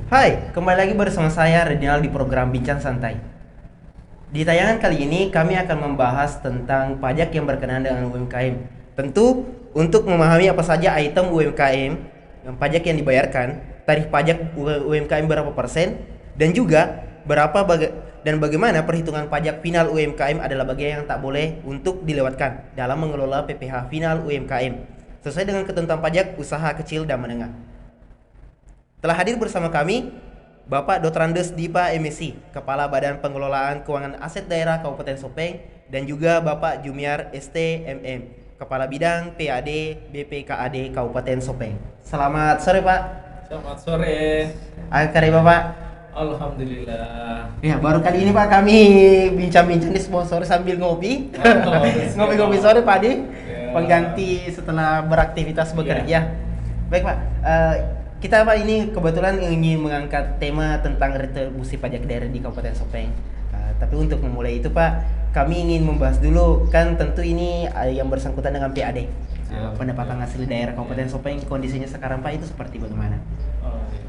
Hai, kembali lagi bersama saya Redinal di program Bincang Santai. Di tayangan kali ini kami akan membahas tentang pajak yang berkenaan dengan UMKM. Tentu untuk memahami apa saja item UMKM, yang pajak yang dibayarkan, tarif pajak UMKM berapa persen, dan juga dan bagaimana perhitungan pajak final UMKM adalah bagian yang tak boleh untuk dilewatkan dalam mengelola PPh final UMKM sesuai dengan ketentuan pajak usaha kecil dan menengah. Telah hadir bersama kami Bapak Dr. Andes Dipa MSc, Kepala Badan Pengelolaan Keuangan Aset Daerah Kabupaten Sopeng, dan juga Bapak Jumiar STMM, Kepala Bidang PAD BPKAD Kabupaten Sopeng. Selamat sore Pak. Selamat sore. Apa kabar Bapak? Alhamdulillah. Ya, baru kali ini Pak kami bincang-bincang di sebuah sore sambil ngopi. Ngopi-ngopi sore Pak Adi. Ya. Pengganti setelah beraktivitas bekerja. Ya. Baik Pak, kita Pak ini kebetulan ingin mengangkat tema tentang retribusi pajak daerah di Kabupaten Sopeng. Tapi untuk memulai itu Pak, kami ingin membahas dulu, kan tentu ini yang bersangkutan dengan PAD, pendapatan asli daerah Kabupaten Sopeng. Kondisinya sekarang Pak itu seperti bagaimana? Oh, ya.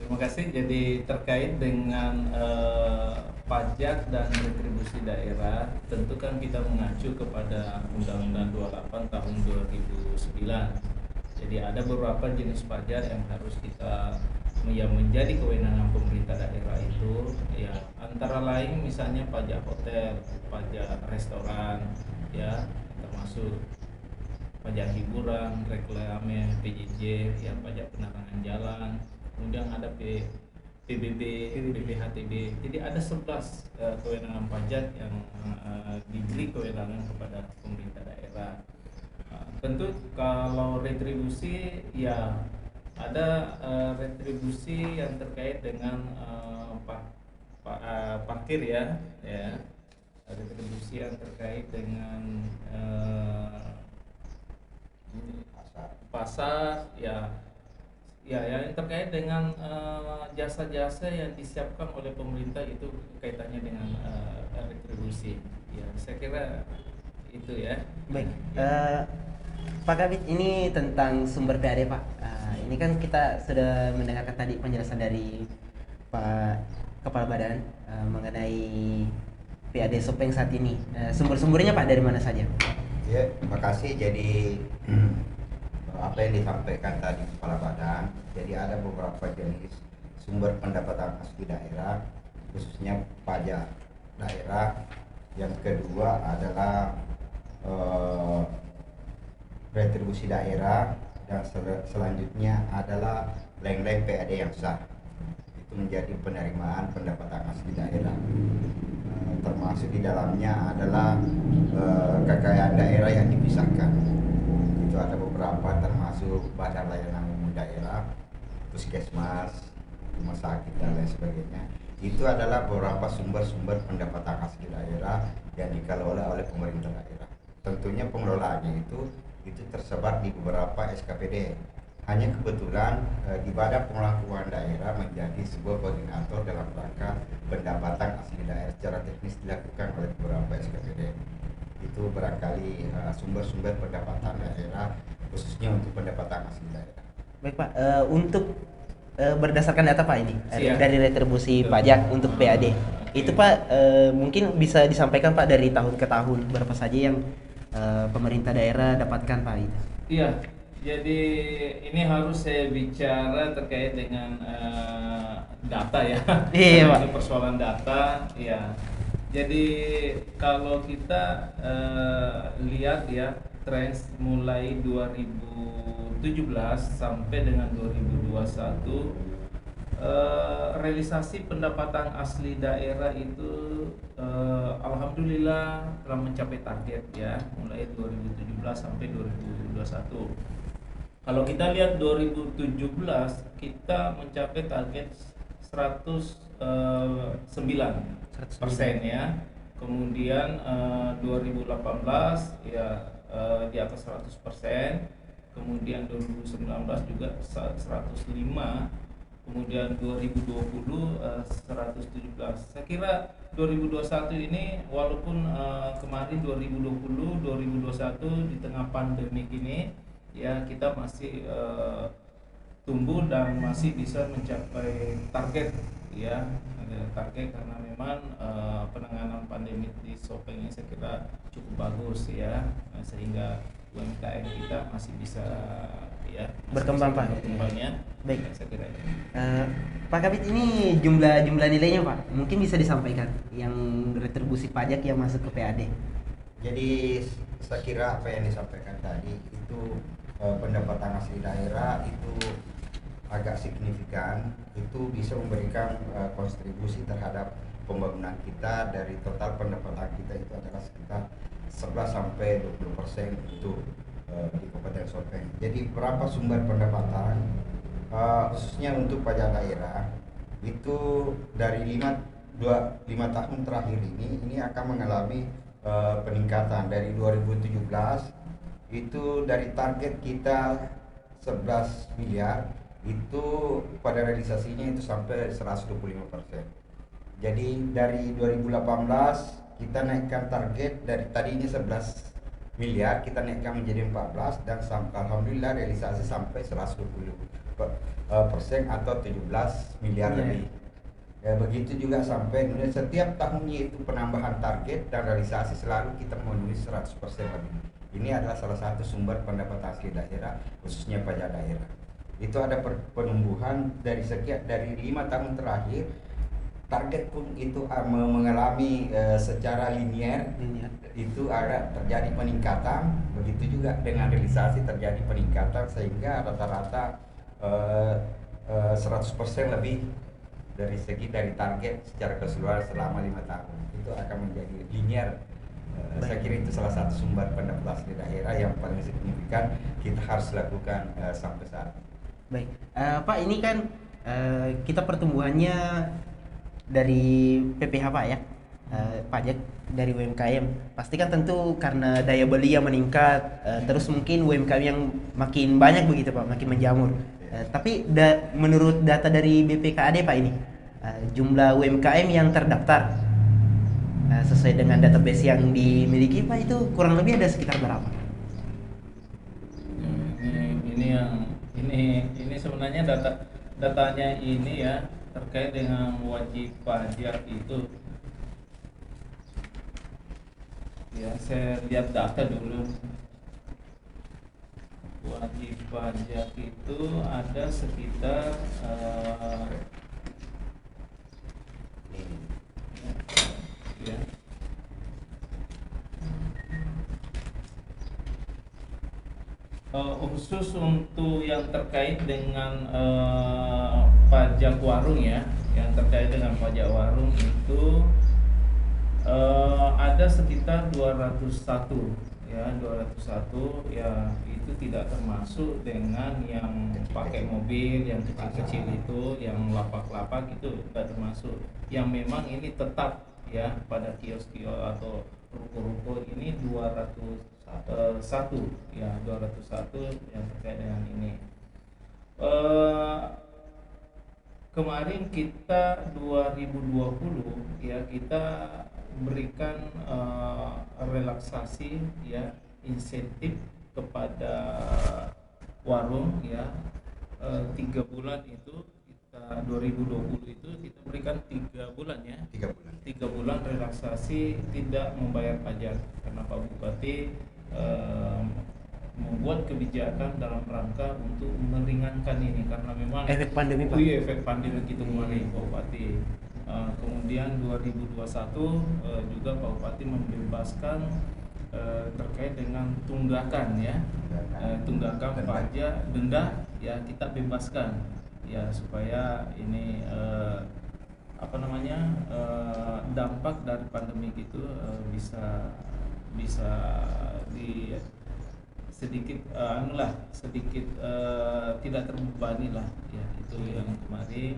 Terima kasih. Jadi terkait dengan pajak dan retribusi daerah, tentu kan kita mengacu kepada Undang-Undang 28 tahun 2009. Jadi ada beberapa jenis pajak yang harus kita yang menjadi kewenangan pemerintah daerah itu, ya antara lain misalnya pajak hotel, pajak restoran, ya termasuk pajak hiburan, reklame, PJJ, ya pajak penerangan jalan, kemudian ada PBB, BPHTB. Jadi ada 11 kewenangan pajak yang diberi kewenangan kepada pemerintah daerah. Tentu kalau retribusi ya ada retribusi yang terkait dengan parkir ya retribusi yang terkait dengan pasar ya yang terkait dengan jasa-jasa yang disiapkan oleh pemerintah itu kaitannya dengan retribusi ya, saya kira itu ya. Baik, Pak Kabit, ini tentang sumber PAD Pak. Ini kan kita sudah mendengarkan tadi penjelasan dari Pak Kepala Badan mengenai PAD Sopeng saat ini. Sumber-sumbernya Pak dari mana saja? Ya, terima kasih. Jadi apa yang disampaikan tadi Kepala Badan, jadi ada beberapa jenis sumber pendapatan asli daerah, khususnya pajak daerah. Yang kedua adalah retribusi daerah, dan selanjutnya adalah leng-leng PAD yang sah. Itu menjadi penerimaan pendapatan asli daerah. Termasuk di dalamnya adalah kekayaan daerah yang dipisahkan. Itu ada beberapa, termasuk badan layanan umum daerah, puskesmas, rumah sakit dan lain sebagainya. Itu adalah beberapa sumber-sumber pendapatan asli daerah yang dikelola oleh pemerintah daerah. Tentunya pengelolaannya itu tersebar di beberapa SKPD. Hanya kebetulan di Badan Pengelolaan Keuangan Daerah menjadi sebuah koordinator dalam rangka pendapatan asli daerah secara teknis dilakukan oleh beberapa SKPD. Itu barangkali sumber-sumber pendapatan daerah, khususnya untuk pendapatan asli daerah. Baik Pak, untuk berdasarkan data Pak ini dari retribusi Betul. pajak untuk PAD, Okay. itu Pak mungkin bisa disampaikan Pak dari tahun ke tahun berapa saja yang pemerintah daerah dapatkan Pak itu? Iya, jadi ini harus saya bicara terkait dengan data ya. Iya, Karena Pak. ini persoalan data, ya. Jadi kalau kita lihat ya tren mulai 2017 sampai dengan 2021, realisasi pendapatan asli daerah itu alhamdulillah telah mencapai target ya, mulai 2017 sampai 2021. Kalau kita lihat 2017 kita mencapai target 109% ya. Kemudian 2018 ya di atas 100%. Kemudian 2019 juga 105. Kemudian 2020 117. Saya kira 2021 ini walaupun kemarin 2020 2021 di tengah pandemi ini ya kita masih tumbuh dan masih bisa mencapai target ya, ada target karena memang penanganan pandemi di Sopeng ini saya kira cukup bagus ya. Sehingga UMKM kita masih bisa ya Berkembang, Pak. berkembangnya. Baik. Ya, saya kira itu. Pak Kabit, ini jumlah nilainya Pak, mungkin bisa disampaikan yang retribusi pajak yang masuk ke PAD. Jadi saya kira apa yang disampaikan tadi itu pendapatan asli daerah itu agak signifikan, itu bisa memberikan kontribusi terhadap pembangunan kita. Dari total pendapatan kita itu adalah sekitar 11 sampai 20% itu di Kabupaten Sopeng. Jadi berapa sumber pendapatan khususnya untuk pajak daerah itu dari 5 tahun terakhir ini akan mengalami peningkatan. Dari 2017 itu dari target kita 11 miliar itu pada realisasinya itu sampai 125%. Jadi dari 2018 kita naikkan target dari tadinya 11 miliar kita naikkan menjadi 14 dan alhamdulillah realisasi sampai 120% atau 17 miliar lebih. Ya, begitu juga sampai setiap tahunnya itu penambahan target dan realisasi selalu kita memenuhi 100% lebih. Ini adalah salah satu sumber pendapatan asli daerah khususnya pajak daerah. Itu ada penumbuhan dari 5 tahun terakhir. Target pun itu mengalami secara linear itu ada terjadi peningkatan. Begitu juga dengan realisasi terjadi peningkatan sehingga rata-rata 100% lebih dari target secara keseluruhan selama 5 tahun. Itu akan menjadi linear. Saya kira itu salah satu sumber pendapatan asli daerah yang paling signifikan kita harus lakukan sampai saat ini. Baik, Pak, ini kan kita pertumbuhannya dari PPH Pak ya, pajak dari UMKM. Pasti kan tentu karena daya beli yang meningkat, terus mungkin UMKM yang makin banyak begitu Pak, makin menjamur. Tapi menurut data dari BPKAD Pak ini, jumlah UMKM yang terdaftar sesuai dengan database yang dimiliki Pak itu kurang lebih ada sekitar berapa? Ini sebenarnya datanya ini ya terkait dengan wajib pajak itu. Ya, saya lihat data dulu. Wajib pajak itu ada sekitar ya. Khusus untuk yang terkait dengan pajak warung ya, yang terkait dengan pajak warung itu ada sekitar 201 ya, 201 ya, itu tidak termasuk dengan yang pakai mobil yang kecil-kecil itu, yang lapak-lapak itu tidak termasuk. Yang memang ini tetap ya pada kios-kios atau ruko-ruko ini 201 ya, 201 yang terkait dengan ini. Kemarin kita 2020 ya, kita berikan relaksasi ya, insentif kepada warung ya, 3 bulan itu kita 2020 itu kita berikan 3 bulan ya, 3 bulan relaksasi tidak membayar pajak karena Pak Bupati membuat kebijakan dalam rangka untuk meringankan ini karena memang Efek pandemi Pak. Iya, efek pandemi itu kemarin Pak Bupati. Kemudian 2021 juga Pak Bupati membebaskan terkait dengan tunggakan ya, tunggakan pajak denda ya, kita bebaskan ya supaya ini dampak dari pandemi itu bisa di sedikit tidak terbebani lah ya, itu yang kemarin.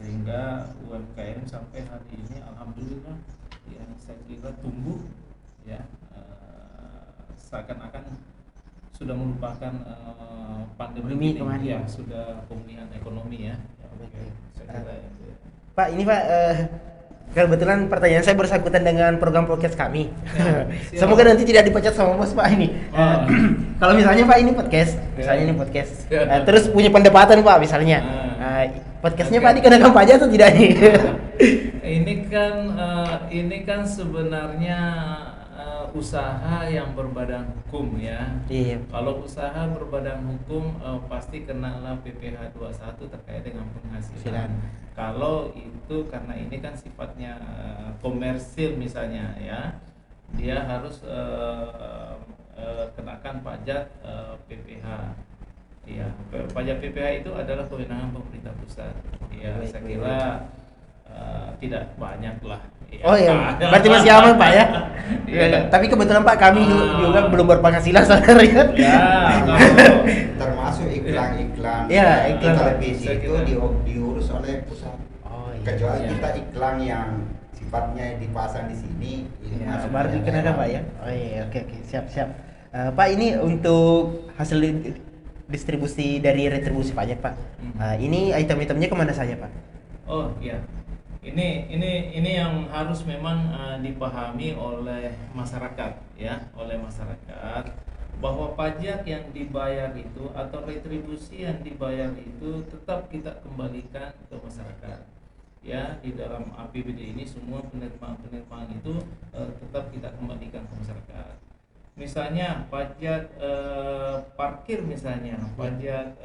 Sehingga UMKM sampai hari ini alhamdulillah ya, saya kira tumbuh ya, seakan-akan sudah merupakan pandemi ini ya, sudah pemulihan ekonomi ya. Oke, saya kira itu ya. Pak, ini Pak, Kebetulan pertanyaan saya bersangkutan dengan program podcast kami. Ya, siap. Semoga nanti tidak dipecat sama bos Pak ini. Oh. Kalau misalnya Pak ini podcast, misalnya ini podcast, Ya. terus punya pendapatan Pak misalnya, podcastnya Pak dikenakan pajak atau tidak nih? Ini kan sebenarnya usaha yang berbadan hukum ya. Iya. Kalau usaha berbadan hukum pasti kenalah PPh 21 terkait dengan penghasilan. Silakan. Kalau itu karena ini kan sifatnya komersil misalnya ya, dia harus kenakan pajak PPh. Ya, pajak PPh itu adalah kewenangan pemerintah pusat. Ya, saya kira tidak banyak lah. Ya, Oh iya, berarti masih aman Pak ya? Iya. Tapi kebetulan Pak kami juga belum berpenghasilan sebenarnya. Ya, kalau Termasuk iklan-iklan Iya, iklan. televisi Saya itu kira. diurus oleh pusat. Oh Kecuali Iya. kita iklan yang sifatnya dipasang di sini, ini Ya, masuk baru ke dikenakan daerah. Pak ya? Oh iya, oke siap siap. Pak ini untuk hasil distribusi dari retribusi pajak Pak. Ini item-itemnya kemana saja Pak? Oh iya, ini yang harus memang dipahami oleh masyarakat ya, oleh masyarakat bahwa pajak yang dibayar itu atau retribusi yang dibayar itu tetap kita kembalikan ke masyarakat. Ya, di dalam APBD ini semua penerimaan itu tetap kita kembalikan ke masyarakat. Misalnya pajak parkir misalnya, pajak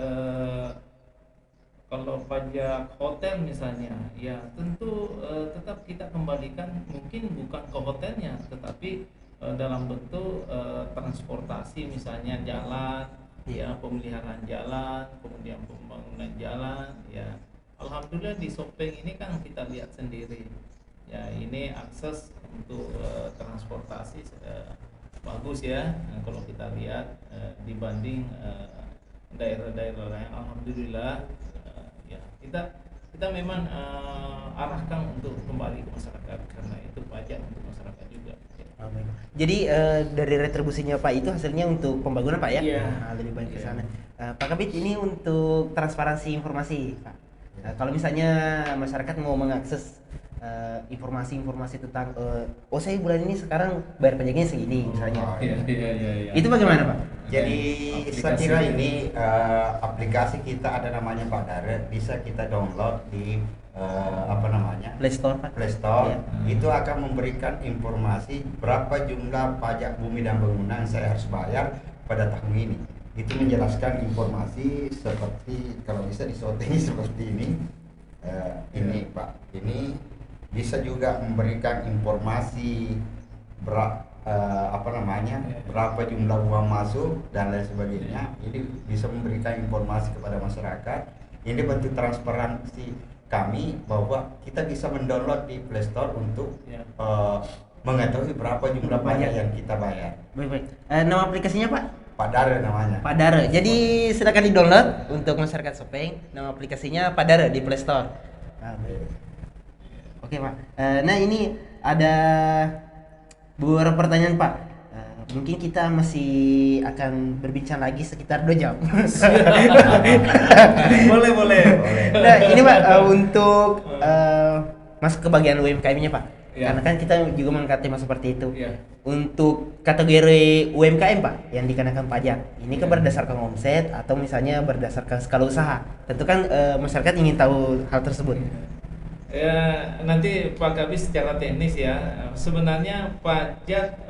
kalau pajak hotel misalnya, ya tentu tetap kita kembalikan, mungkin bukan ke hotelnya, tetapi dalam bentuk transportasi misalnya jalan, ya pemeliharaan jalan, kemudian pembangunan jalan, ya. Alhamdulillah di Sopeng ini kan kita lihat sendiri, ya ini akses untuk transportasi bagus ya. Nah, kalau kita lihat dibanding daerah-daerah lain, alhamdulillah. Ya, kita memang arahkan untuk kembali ke masyarakat karena itu pajak untuk masyarakat juga. Ya. Jadi dari retribusinya Pak itu hasilnya untuk pembangunan Pak ya? Iya. Nah, lebih baik ke Iya. sana. Pak Kabit ini untuk transparansi informasi Pak. Kalau misalnya masyarakat mau mengakses informasi-informasi tentang oh saya bulan ini sekarang bayar pajaknya segini misalnya. Oh, Iya. Itu bagaimana Pak? Jadi saya Aplikasi. kira ini aplikasi kita ada namanya Pak Dare, bisa kita download di apa namanya Play Store Pak. Play Store. Iya. Itu akan memberikan informasi berapa jumlah pajak bumi dan bangunan saya harus bayar pada tahun ini. Itu menjelaskan informasi seperti kalau bisa disotengi seperti ini. Ini Pak, ini bisa juga memberikan informasi berapa jumlah uang masuk dan lain sebagainya. Ini bisa memberikan informasi kepada masyarakat. Ini bentuk transparansi kami bahwa kita bisa mendownload di Play Store untuk Ya. mengetahui berapa jumlah pajak yang kita bayar. Baik. Nama aplikasinya Pak? Pak Dare namanya. Pak Dare. Jadi silakan di-download untuk masyarakat Sopeng. Nama aplikasinya Pak Dare di Play Store. Oke Pak. Nah ini ada beberapa pertanyaan Pak. Mungkin kita masih akan berbincang lagi sekitar 2 jam. boleh. Nah ini Pak untuk masuk ke bagian UMKM-nya Pak. Ya. Karena kan kita juga mengangkat tema seperti itu. Ya. Untuk kategori UMKM Pak yang dikenakan pajak, ini kan Ya. berdasarkan omset atau misalnya berdasarkan skala usaha. Tentu kan masyarakat ingin tahu hal tersebut. Ya, nanti Pak Kabis secara teknis ya. Sebenarnya pajak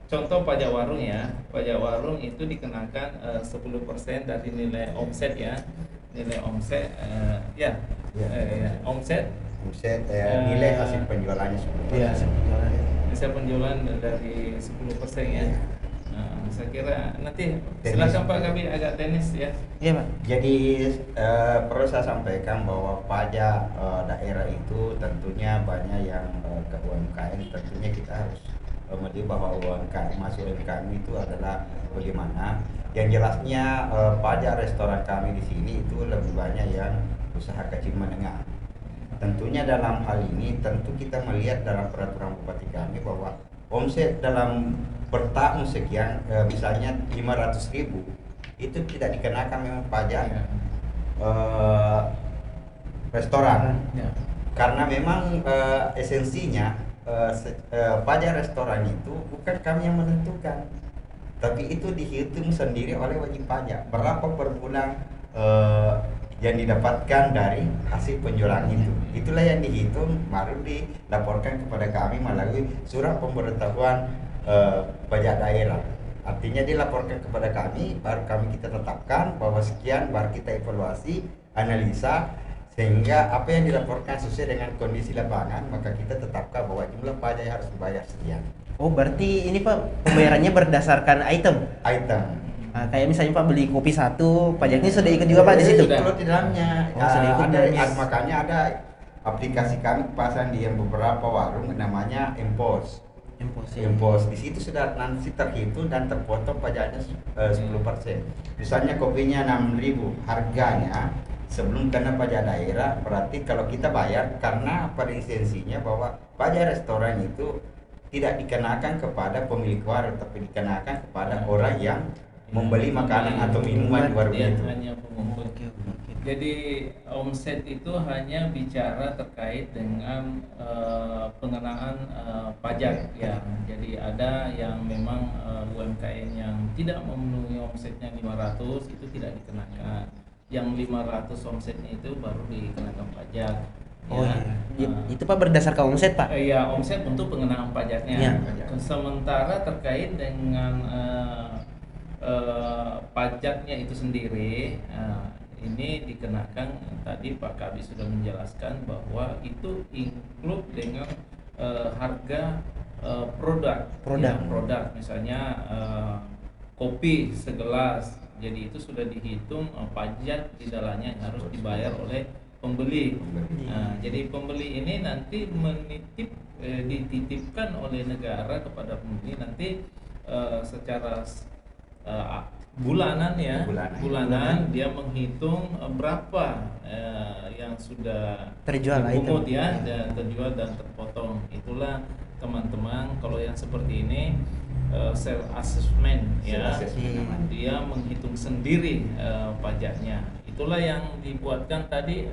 contoh pajak warung ya. Pajak warung itu dikenakan 10% dari nilai omset ya. Nilai omset omset Omset nilai hasil penjualannya seperti Iya, bisa penjualan dari 10% ya. Iya. Nah, saya kira nanti Teknis. silakan Pak Kabis agak teknis ya. Iya Pak. Jadi perlu saya sampaikan bahwa pajak daerah itu tentunya banyak yang ke UMKM. Tentunya kita harus melihat bahwa UMKM masuk UMKM itu adalah bagaimana. Yang jelasnya pajak restoran kami di sini itu lebih banyak yang usaha kecil menengah. Tentunya dalam hal ini tentu kita melihat dalam peraturan bupati kami bahwa omset dalam per tahun sekian misalnya 500.000 itu tidak dikenakan memang pajak Ya. restoran. Ya. karena memang esensinya pajak restoran itu bukan kami yang menentukan, tapi itu dihitung sendiri oleh wajib pajak berapa per bulan yang didapatkan dari hasil penjualan itu. Itulah yang dihitung baru dilaporkan kepada kami melalui surat pemberitahuan pajak daerah. Artinya dilaporkan kepada kami, baru kami kita tetapkan bahwa sekian, baru kita evaluasi, analisa, sehingga apa yang dilaporkan sesuai dengan kondisi lapangan, maka kita tetapkan bahwa jumlah pajak yang harus dibayar sekian. Oh, berarti ini Pak pembayarannya berdasarkan item. Nah, kayak misalnya Pak beli kopi satu, pajaknya sudah ikut juga Pak di situ. Kalau di dalamnya, Oh, sudah ikut dalamnya. makanya ada aplikasi kami pasang di beberapa warung namanya Empos. Empos di situ sudah nanti terhitung dan terpotong pajaknya 10%. Misalnya kopinya 6.000 harganya sebelum kena pajak daerah, berarti kalau kita bayar karena pada esensinya bahwa pajak restoran itu tidak dikenakan kepada pemilik warung, tapi dikenakan kepada orang yang membeli makanan atau minuman di warung Dia itu. hanya pengumpul. Jadi omset itu hanya bicara terkait dengan pengenaan pajak ya. Jadi ada yang memang UMKM yang tidak memenuhi omsetnya 500 itu tidak dikenakan. Yang 500 omsetnya itu baru dikenakan pajak. Oh Ya. iya. Itu Pak berdasarkan omset Pak. Iya, omset untuk pengenaan pajaknya. Iya. Sementara terkait dengan pajaknya itu sendiri, ini dikenakan tadi Pak Kabis sudah menjelaskan bahwa itu include dengan harga produk. Ya, produk misalnya kopi segelas, jadi itu sudah dihitung pajak di dalamnya yang harus dibayar oleh pembeli. Nah, jadi pembeli ini nanti dititipkan oleh negara kepada pembeli nanti secara bulanan ya, bulanan dia menghitung berapa yang sudah Terjual dipungut item. ya, dan terjual dan terpotong. Itulah teman-teman kalau yang seperti ini self assessment ya, dia menghitung sendiri pajaknya. Itulah yang dibuatkan tadi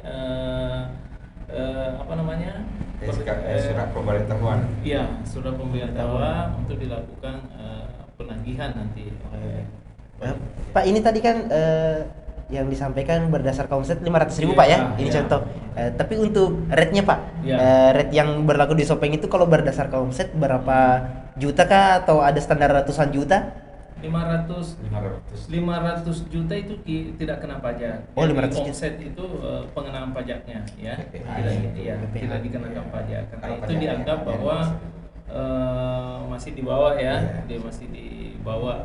apa namanya? Surat pemberitahuan. Iya, surat pemberitahuan untuk dilakukan penagihan nanti. Pak ini tadi kan yang disampaikan berdasarkan omset 500.000 Pak ya, ini Iya. contoh. Tapi untuk rate-nya Pak, Iya. rate yang berlaku di Shopee itu kalau berdasarkan omset berapa juta kah atau ada standar ratusan juta? 500 juta itu tidak kena pajak. Oh, Jadi 500 juta. omset itu pengenaan pajaknya ya. PPH. Tidak dikenakan pajak karena Kalau itu pajak dianggap yang bahwa masih di bawah ya. Iya. Dia masih di bawah.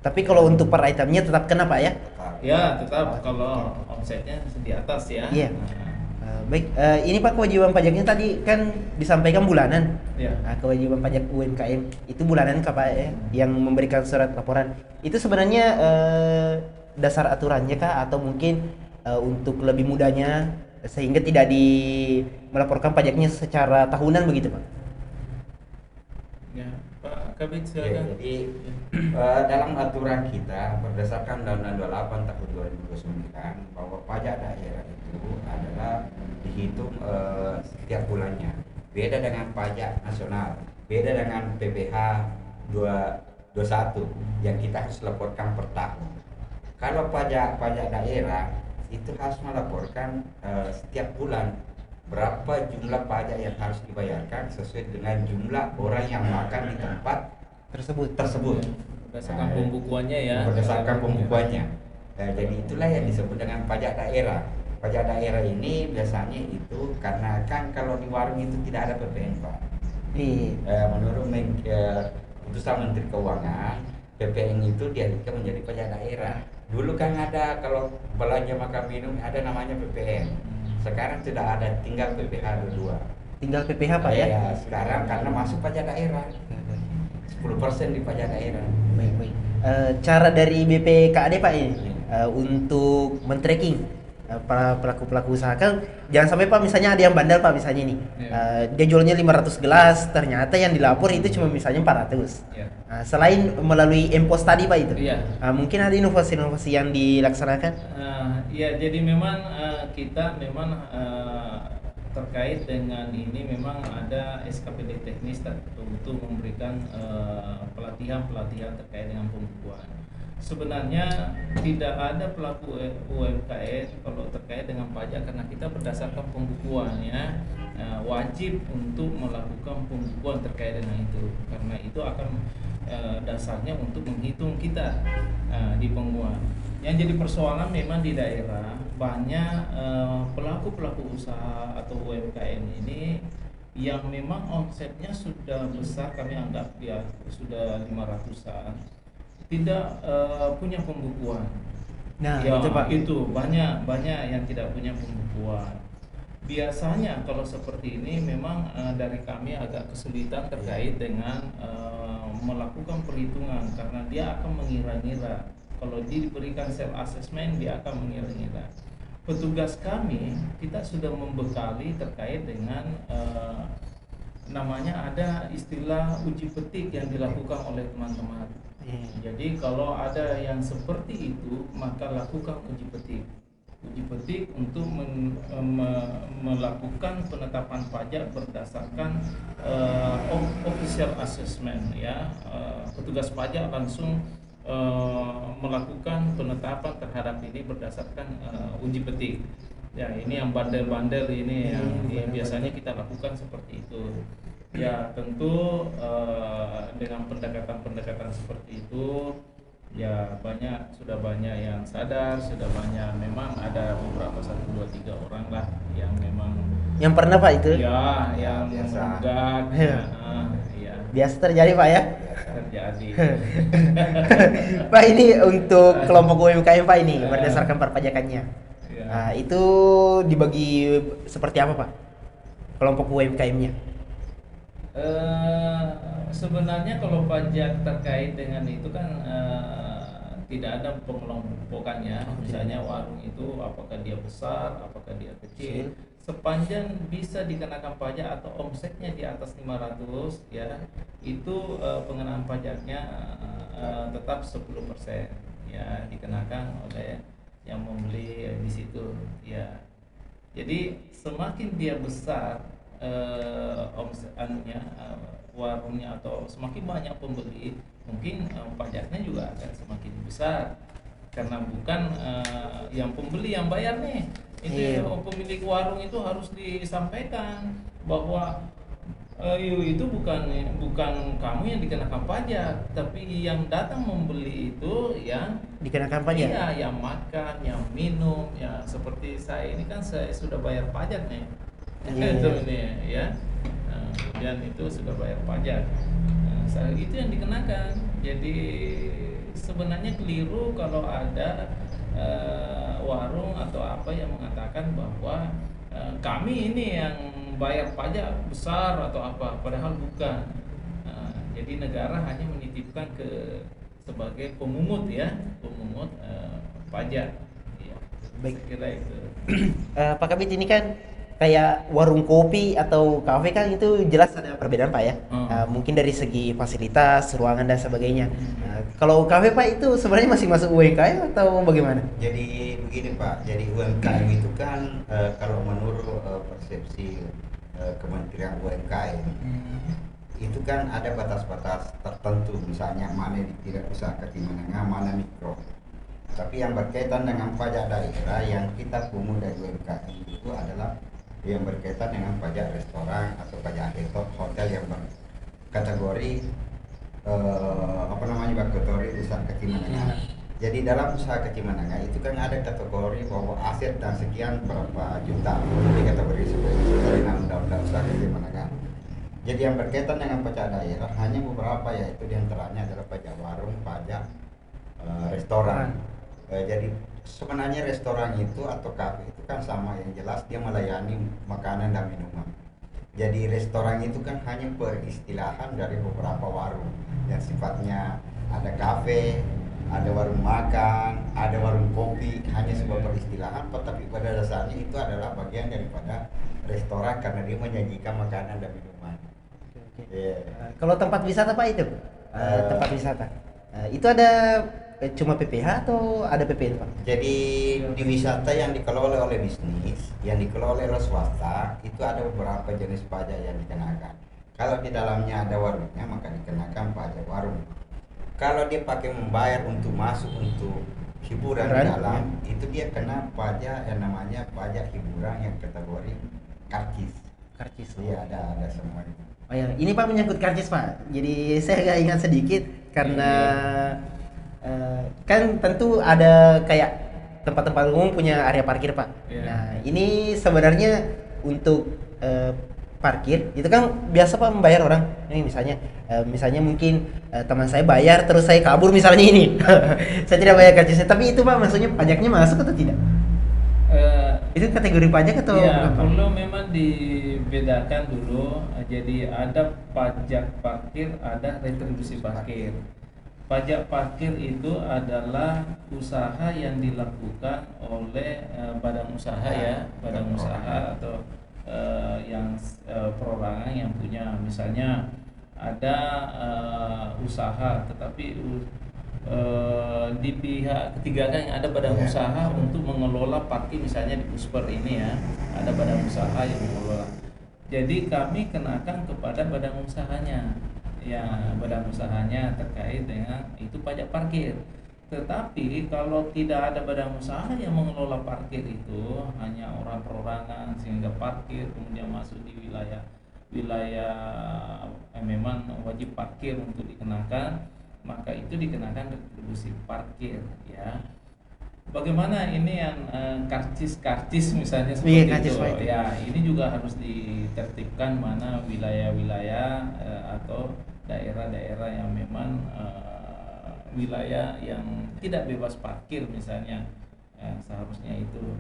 Tapi kalau untuk per itemnya tetap kena Pak ya? Ya, tetap kalau omsetnya di atas ya. Iya. Nah, Baik, ini Pak kewajiban pajaknya tadi kan disampaikan bulanan. ya. Nah, kewajiban pajak UMKM itu bulanan Kak Pak ya, yang memberikan surat laporan. Itu sebenarnya dasar aturannya kah atau mungkin untuk lebih mudahnya sehingga tidak melaporkan pajaknya secara tahunan begitu Pak? Ya, Pak Kabit Ya, silakan. jadi dalam aturan kita berdasarkan Undang-Undang 28 tahun 2029 bahwa pajak daerah itu adalah dihitung setiap bulannya. Beda dengan pajak nasional, beda dengan PPH 21 yang kita harus laporkan per tahun. Kalau pajak daerah itu harus melaporkan setiap bulan berapa jumlah pajak yang harus dibayarkan sesuai dengan jumlah orang yang makan di tempat tersebut. Berdasarkan pembukuannya ya. Berdasarkan pembukuannya. Jadi itulah yang disebut dengan pajak daerah. Pajak daerah ini biasanya itu karena kan kalau di warung itu tidak ada PPN Pak. Menurut putusan Menteri Keuangan, PPN itu dialihkan menjadi pajak daerah. Dulu kan ada kalau belanja makan minum ada namanya PPN. Sekarang tidak ada, tinggal PPH 22. Tinggal PPH Pak ya? Ya, sekarang karena masuk pajak daerah. 10% di pajak daerah. Baik. Cara dari BPKAD Pak ini untuk men-tracking para pelaku usaha kan jangan sampai Pak misalnya ada yang bandel Pak misalnya nih. Dia jualnya 500 gelas, ternyata yang dilapor itu cuma misalnya 400. Ya. Selain melalui Empos tadi Pak itu. Iya. Mungkin ada inovasi-inovasi yang dilaksanakan? Ya, jadi memang kita memang terkait dengan ini memang ada SKPD teknis untuk memberikan pelatihan-pelatihan terkait dengan pembukuan. Sebenarnya tidak ada pelaku UMKM kalau terkait dengan pajak karena kita berdasarkan pembukuan ya. Wajib untuk melakukan pembukuan terkait dengan itu karena itu akan dasarnya untuk menghitung kita di pembukuan. Yang jadi persoalan memang di daerah banyak pelaku-pelaku usaha atau UMKM ini yang memang omsetnya sudah besar, kami anggap ya sudah 500-an, tidak punya pembukuan. Nah, Ya, itu Pak. itu banyak yang tidak punya pembukuan. Biasanya kalau seperti ini memang dari kami agak kesulitan terkait dengan melakukan perhitungan karena dia akan mengira-ngira. Kalau diberikan self assessment dia akan mengira-ngira. Petugas kami kita sudah membekali terkait dengan namanya ada istilah uji petik yang dilakukan oleh teman-teman. Jadi kalau ada yang seperti itu maka lakukan uji petik. Uji petik untuk melakukan penetapan pajak berdasarkan official assessment ya. Petugas pajak langsung melakukan penetapan terhadap ini berdasarkan uji petik. Ya, ini yang bandel-bandel ini yang biasanya kita lakukan seperti itu. Ya, tentu dengan pendekatan-pendekatan seperti itu ya sudah banyak yang sadar, sudah banyak memang ada beberapa 1, 2, 3 orang lah yang memang Yang pernah Pak itu? ya yang biasa. menunggak Ya. ya Biasa terjadi Pak ya? terjadi. Pak, ini untuk kelompok UMKM Pak ini berdasarkan perpajakannya. Ya. Nah, itu dibagi seperti apa Pak? Kelompok UMKM-nya? Sebenarnya kalau pajak terkait dengan itu kan tidak ada pengelompokannya. Misalnya warung itu apakah dia besar, apakah dia kecil. Sepanjang bisa dikenakan pajak atau omsetnya di atas 500 ya, itu pengenaan pajaknya tetap 10% ya dikenakan oleh yang membeli di situ ya. Jadi semakin dia besar omset warungnya atau semakin banyak pembeli, mungkin pajaknya juga akan semakin besar karena bukan yang pembeli yang bayar nih. Ini pemilik warung itu harus disampaikan bahwa itu bukan kamu yang dikenakan pajak, tapi yang datang membeli itu yang Dikenakan pajak? iya, yang makan, yang minum, ya seperti saya ini kan saya sudah bayar pajak nih. Itu ini ya. Dan itu sudah bayar pajak. Itu yang dikenakan. Jadi sebenarnya keliru kalau ada warung atau apa yang mengatakan bahwa kami ini yang bayar pajak besar atau apa, padahal bukan. Jadi negara hanya menitipkan sebagai pemungut ya, pemungut pajak. Ya, Baik. saya kira itu. Pak Kabit, ini kan kayak warung kopi atau kafe kan itu jelas ada perbedaan Pak ya. Mungkin dari segi fasilitas, ruangan dan sebagainya. Kalau kafe Pak itu sebenarnya masih masuk UMKM atau bagaimana? Jadi begini Pak, jadi UMKM itu kan kalau menurut persepsi Kementerian UMKM itu kan ada batas-batas tertentu, misalnya mana tidak usaha kecil menengah, mana mikro. Tapi yang berkaitan dengan pajak daerah yang kita pungut dari UMKM itu adalah yang berkaitan dengan pajak restoran atau pajak hotel yang berkategori kategori usaha kecil menengah. Jadi dalam usaha kecil menengah itu kan ada kategori bahwa aset dan sekian berapa juta di kategori sesuai dengan undang-undang usaha kecil menengah. Jadi yang berkaitan dengan pajak daerah hanya beberapa, yaitu diantaranya adalah pajak warung, pajak restoran. Jadi sebenarnya restoran itu atau kafe itu kan sama, yang jelas dia melayani makanan dan minuman. Jadi restoran itu kan hanya peristilahan dari beberapa warung yang sifatnya ada kafe, ada warung makan, ada warung kopi, hanya sebuah peristilahan, tapi pada dasarnya itu adalah bagian daripada restoran karena dia menyajikan makanan dan minuman. Kalau tempat wisata Pak itu, tempat wisata itu ada cuma PPH atau ada PPN Pak? Jadi di wisata yang dikelola oleh bisnis, yang dikelola oleh swasta, itu ada beberapa jenis pajak yang dikenakan. Kalau di dalamnya ada warungnya, maka dikenakan pajak warung. Kalau dia pakai membayar untuk masuk untuk hiburan di dalam, itu dia kena pajak yang namanya pajak hiburan yang kategori karcis. Karcis. Iya, ada semua itu. Oh ya, ini Pak menyangkut karcis Pak. Jadi saya agak ingat sedikit karena kan tentu ada kayak tempat-tempat umum punya area parkir Pak. Iya. Nah ini sebenarnya untuk parkir itu kan biasa Pak membayar orang. Ini misalnya mungkin teman saya bayar terus saya kabur misalnya ini, saya tidak bayar karcisnya. Tapi itu Pak maksudnya pajaknya masuk atau tidak? Itu kategori pajak atau ya, bukan, Pak? perlu memang dibedakan dulu. Jadi ada pajak parkir, ada retribusi parkir. Pajak parkir itu adalah usaha yang dilakukan oleh badan usaha ya, badan usaha atau yang perorangan yang punya. Misalnya ada usaha tetapi di pihak ketiga kan ada badan usaha untuk mengelola parkir, misalnya di Pusper ini ya ada badan usaha yang mengelola. Jadi kami kenakan kepada badan usahanya, ya badan usahanya terkait dengan itu pajak parkir. Tetapi kalau tidak ada badan usaha yang mengelola parkir itu hanya orang perorangan sehingga parkir kemudian masuk di wilayah memang wajib parkir untuk dikenakan, maka itu dikenakan retribusi parkir ya. Bagaimana ini yang karcis misalnya seperti karcis, itu Pak. ya, ini juga harus ditertibkan mana wilayah-wilayah atau daerah-daerah yang memang wilayah yang tidak bebas parkir misalnya, seharusnya itu.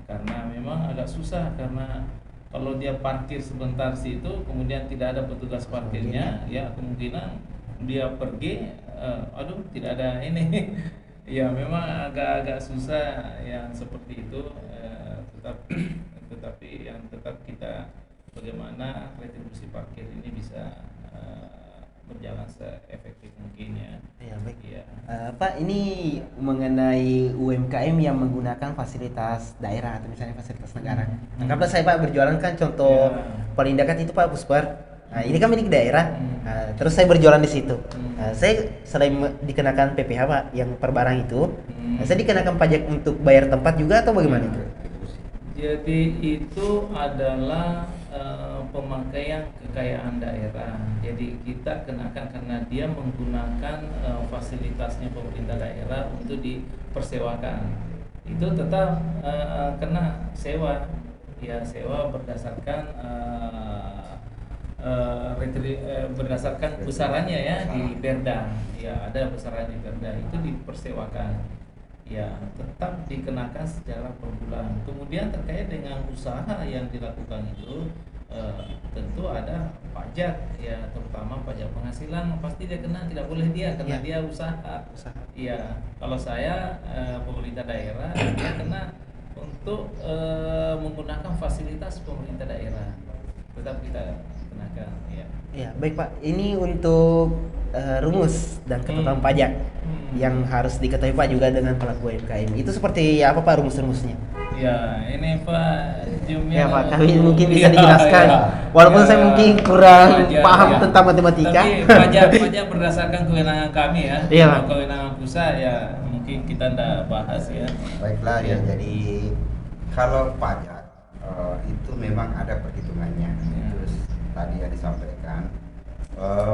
Karena memang agak susah, karena kalau dia parkir sebentar situ kemudian tidak ada petugas parkirnya ya, kemungkinan dia pergi aduh tidak ada ini ya, memang agak-agak susah yang seperti itu. Tetapi yang tetap kita bagaimana retribusi parkir ini bisa berjalan seefektif mungkin ya. Ya baik. Ya. Pak, ini mengenai UMKM yang menggunakan fasilitas daerah atau misalnya fasilitas negara. Anggaplah saya Pak berjualan, kan contoh paling dekat itu Pak Pusper. Nah, ini kan milik daerah. Terus saya berjualan di situ. Saya selain dikenakan PPh Pak yang per barang itu, saya dikenakan pajak untuk bayar tempat juga atau bagaimana itu? Jadi itu adalah pemakaian kekayaan daerah. Jadi kita kenakan karena dia menggunakan fasilitasnya pemerintah daerah untuk dipersewakan. Itu tetap kena sewa. Ya, sewa berdasarkan berdasarkan besarannya ya di Perda. Ya, ada besaran di Perda, itu dipersewakan. Ya, tetap dikenakan secara per bulan. Kemudian terkait dengan usaha yang dilakukan itu tentu ada pajak ya, terutama pajak penghasilan pasti dia kena, tidak boleh dia karena dia usaha. Iya, kalau saya pemerintah daerah dia kena untuk menggunakan fasilitas pemerintah daerah, tetap kita kenakan ya. Ya, baik Pak. Ini untuk rumus dan ketetapan pajak yang harus diketahui Pak juga dengan pelaku UMKM. Itu seperti apa Pak rumus-rumusnya? Ya, ini Pak Ya Jumya. Pak, kami mungkin bisa dijelaskan. Walaupun saya mungkin kurang paham tentang matematika. Tapi pajak berdasarkan kewenangan kami ya. Iya, Pak. Kalau kewenangan pusat ya mungkin kita tidak bahas ya. Baiklah ya, jadi kalau pajak itu memang ada perhitungannya. Terus tadi yang disampaikan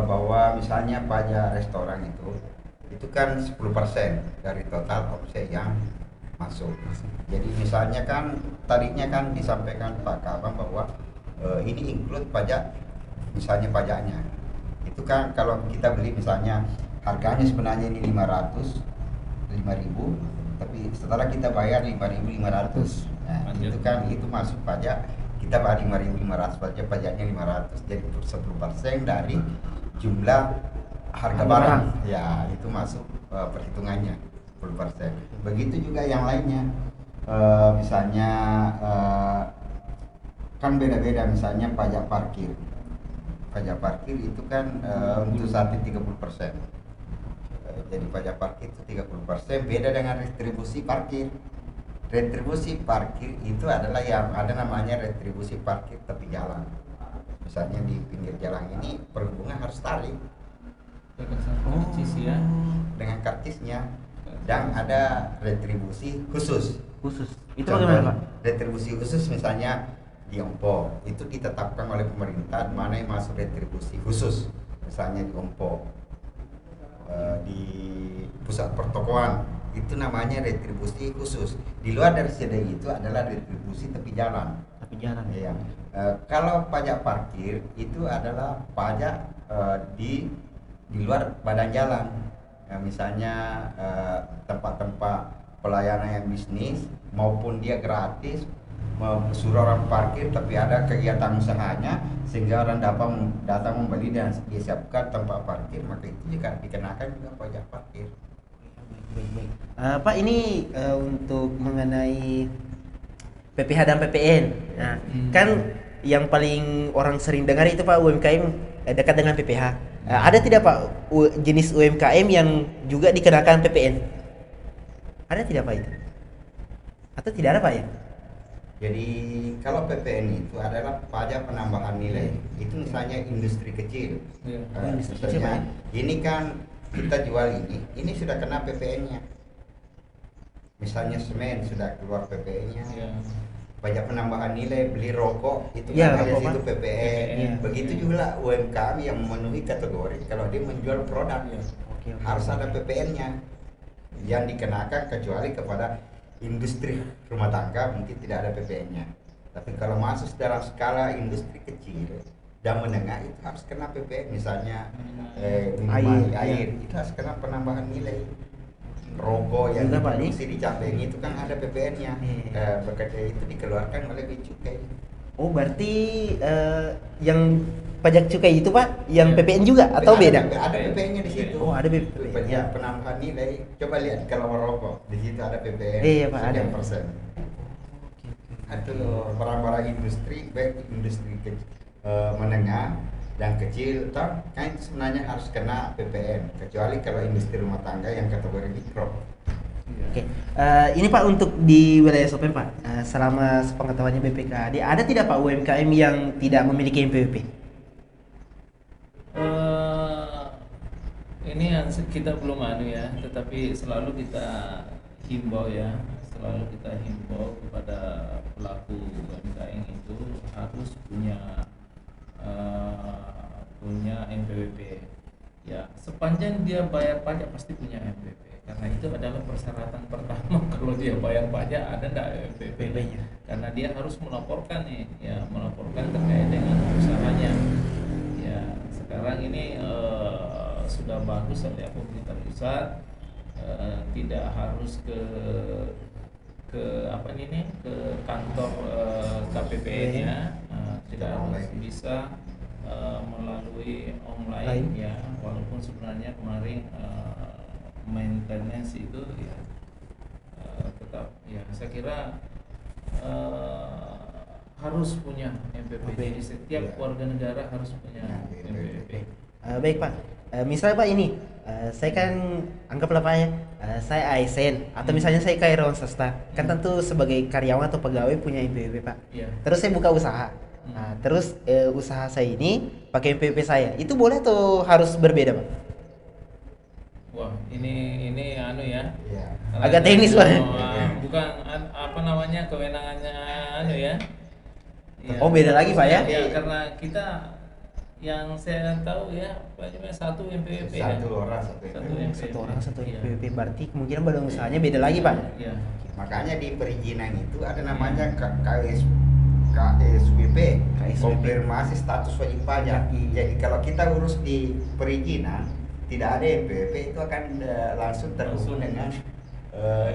bahwa misalnya pajak restoran itu kan 10% dari total omset yang masuk. Jadi misalnya kan tadinya kan disampaikan Pak Kabang bahwa ini include pajak, misalnya pajaknya itu kan kalau kita beli misalnya harganya sebenarnya ini 5.000, tapi setelah kita bayar 5.500, nah itu kan itu masuk pajak, kita bayar 5.500 pajaknya 500, jadi 10% dari jumlah harga barang ya, itu masuk perhitungannya 10%. Begitu juga yang lainnya, misalnya kan beda-beda, misalnya pajak parkir itu kan untuk saat ini 30%. Jadi pajak parkir itu 30%, beda dengan retribusi parkir. Retribusi parkir itu adalah yang ada namanya retribusi parkir tepi jalan. Misalnya di pinggir jalan ini perhubungan harus tarik karcis ya. dengan karcisnya, dan ada retribusi khusus. Khusus. Itu Contoh, bagaimana Pak? retribusi khusus misalnya di Ompo itu ditetapkan oleh pemerintah mana yang masuk retribusi khusus, misalnya di Ompo, di pusat pertokoan itu namanya retribusi khusus. Di luar dari CDI itu adalah retribusi tepi jalan. Tepi jalan. Ya. Kalau pajak parkir itu adalah pajak di luar badan jalan. Misalnya tempat-tempat pelayanan yang bisnis maupun dia gratis suruh orang parkir, tapi ada kegiatan usahanya sehingga orang datang membeli dan disiapkan tempat parkir, maka itu juga dikenakan juga pajak parkir. Baik. Pak, ini untuk mengenai PPH dan PPN. Nah, kan yang paling orang sering dengar itu Pak, UMKM dekat dengan PPH. Ada tidak Pak jenis UMKM yang juga dikenakan PPN? Ada tidak Pak itu? Atau tidak ada Pak ya? Jadi kalau PPN itu adalah pajak penambahan nilai. Itu misalnya industri kecil. Iya. Industri kecil, Misalnya, Pak. ini kan kita jual ini sudah kena PPN-nya. Misalnya semen sudah keluar PPN-nya. Iya. Pajak penambahan nilai, beli rokok itu Ya, kan ada rokok, situ Pak. PPN. Iya. Begitu juga UMKM yang memenuhi kategori kalau dia menjual produk Iya. Oke. harus ada PPN-nya yang dikenakan, kecuali kepada industri rumah tangga mungkin tidak ada PPN-nya. Tapi kalau masuk dalam skala industri kecil dan menengah itu harus kena PPN. Misalnya minuman air itu harus kena penambahan nilai. Rokok yang Juga, Pak, diproduksi di Capeng itu kan ada PPN-nya. Bekerja itu dikeluarkan oleh Bea Cukai. Oh, berarti yang pajak cukai itu Pak, yang Iya. PPN juga atau beda? Ada PPN-nya di situ. Oh, ada PPN. Pajak penambahan nilai. Coba lihat kalau merokok di situ ada PPN. Iya, Pak, ada. 9%. Itu barang-barang industri, baik industri menengah dan kecil, kan itu sebenarnya harus kena PPN, kecuali kalau industri rumah tangga yang kategori mikro. Iya. Oke, ini Pak untuk di wilayah Sopen Pak, selama sepengetahuannya BPKAD, ada tidak Pak UMKM yang tidak memiliki NPWP? Ini yang kita belum ya, tetapi selalu kita himbau kepada pelaku UMKM itu harus punya NPWP. Ya, sepanjang dia bayar pajak pasti punya NPWP, karena itu adalah persyaratan pertama kalau dia bayar pajak ada ndak NPWP-nya. Karena dia harus melaporkan melaporkan terkait dengan usahanya. Ya, sekarang ini sudah bagus oleh pemerintah pusat, tidak harus ke kantor KPPN-nya, tidak harus, bisa melalui online ya, walaupun sebenarnya kemarin maintenance itu ya tetap ya saya kira harus punya NPWP. Jadi setiap warga negara harus punya NPWP. Baik Pak, misalnya Pak ini, saya kan anggaplah Pak ya, saya ASN atau misalnya saya karyawan swasta, kan tentu sebagai karyawan atau pegawai punya NPWP Pak. Iya. Terus saya buka usaha, nah, terus usaha saya ini pakai NPWP saya, itu boleh atau harus berbeda Pak? Wah, ini anu ya. Iya. Agak teknis, Pak. Bukan kewenangannya anu ya. Ya. Oh, beda lagi, Pak, ya? Ya, karena kita yang saya tahu ya, satu NPWP ya. Satu orang satu NPWP. Satu orang satu Iya. NPWP, berarti kemungkinan badan usahanya beda lagi Pak. Iya. Makanya di perizinan itu ada namanya KSWP, konfirmasi status wajib pajak. Jadi kalau kita urus di perizinan tidak ada NPWP, itu akan langsung terhubung dengan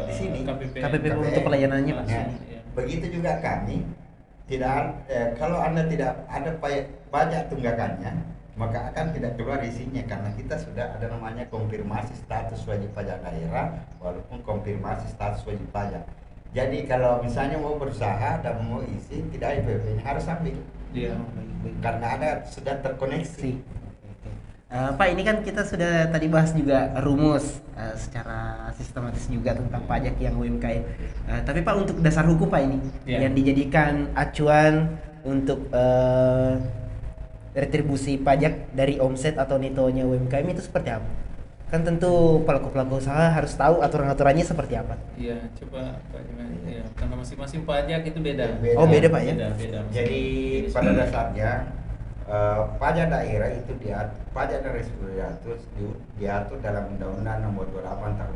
di sini KPP untuk pelayanannya Pak. Ya, begitu juga kami tidak kalau Anda tidak ada pajak tunggakannya, maka akan tidak keluar isinya, karena kita sudah ada namanya konfirmasi status wajib pajak daerah walaupun konfirmasi status wajib pajak. Jadi kalau misalnya mau berusaha dan mau isi tidak ada NPWP-nya harus ambil. Iya. Karena ada sudah terkoneksi. Pak, ini kan kita sudah tadi bahas juga rumus secara sistematis juga tentang pajak yang UMKM. Tapi Pak, untuk dasar hukum Pak ini Ya. yang dijadikan acuan untuk retribusi pajak dari omset atau netonya UMKM itu seperti apa? Kan tentu pelaku-pelaku usaha harus tahu aturan-aturannya seperti apa. Iya, coba Pak Jiman. Ya, karena masing-masing pajak itu beda. Beda. Oh, beda Pak ya? Beda. Jadi pada dasarnya pajak daerah itu pajak dan restitusi diatur dalam Undang-Undang Nomor 28 Tahun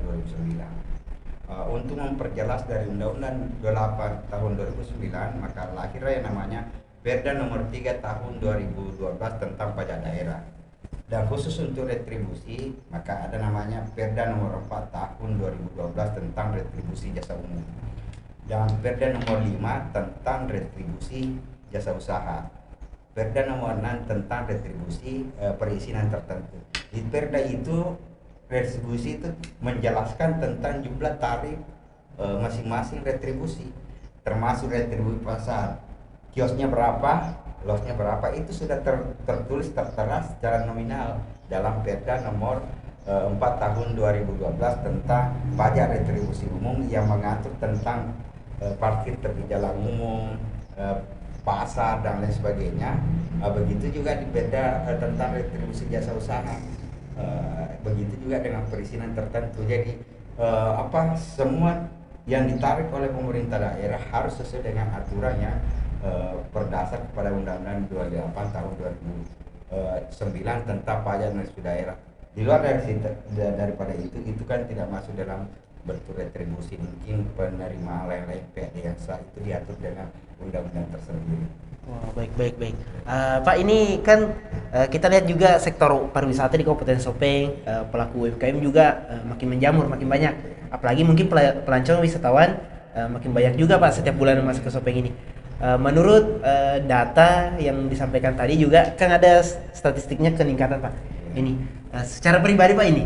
2009. Untuk memperjelas dari Undang-Undang 28 Tahun 2009, maka lahirlah yang namanya Perda Nomor 3 Tahun 2012 tentang pajak daerah. Dan khusus untuk retribusi, maka ada namanya Perda Nomor 4 Tahun 2012 tentang retribusi jasa umum. Dan Perda Nomor 5 tentang retribusi jasa usaha. Perda Nomor 6 tentang retribusi perizinan tertentu. Di Perda itu retribusi itu menjelaskan tentang jumlah tarif masing-masing retribusi, termasuk retribusi pasar. Kiosnya berapa, lossnya berapa, itu sudah tertulis tertera secara nominal dalam Perda Nomor 4 Tahun 2012 tentang pajak retribusi umum yang mengatur tentang parkir tepi jalan umum, pasar dan lain sebagainya. Begitu juga di Perda tentang retribusi jasa usaha. Begitu juga dengan perizinan tertentu. Jadi semua yang ditarik oleh pemerintah daerah harus sesuai dengan aturan yang berdasar kepada Undang-Undang 28 Tahun 2009 tentang pajak dan restitusi daerah. Di luar daripada itu kan tidak masuk dalam bentuk retribusi, mungkin penerimaan lain-lain PAD yang sah itu diatur dengan undang-undang tersendiri. Wah, baik. Pak, ini kan kita lihat juga sektor pariwisata di Kabupaten Sopeng, pelaku UMKM juga makin menjamur, makin banyak. Apalagi mungkin pelancong wisatawan makin banyak juga Pak setiap bulan masuk ke Sopeng ini. Menurut data yang disampaikan tadi juga kan ada statistiknya peningkatan Pak. Ini secara pribadi Pak ini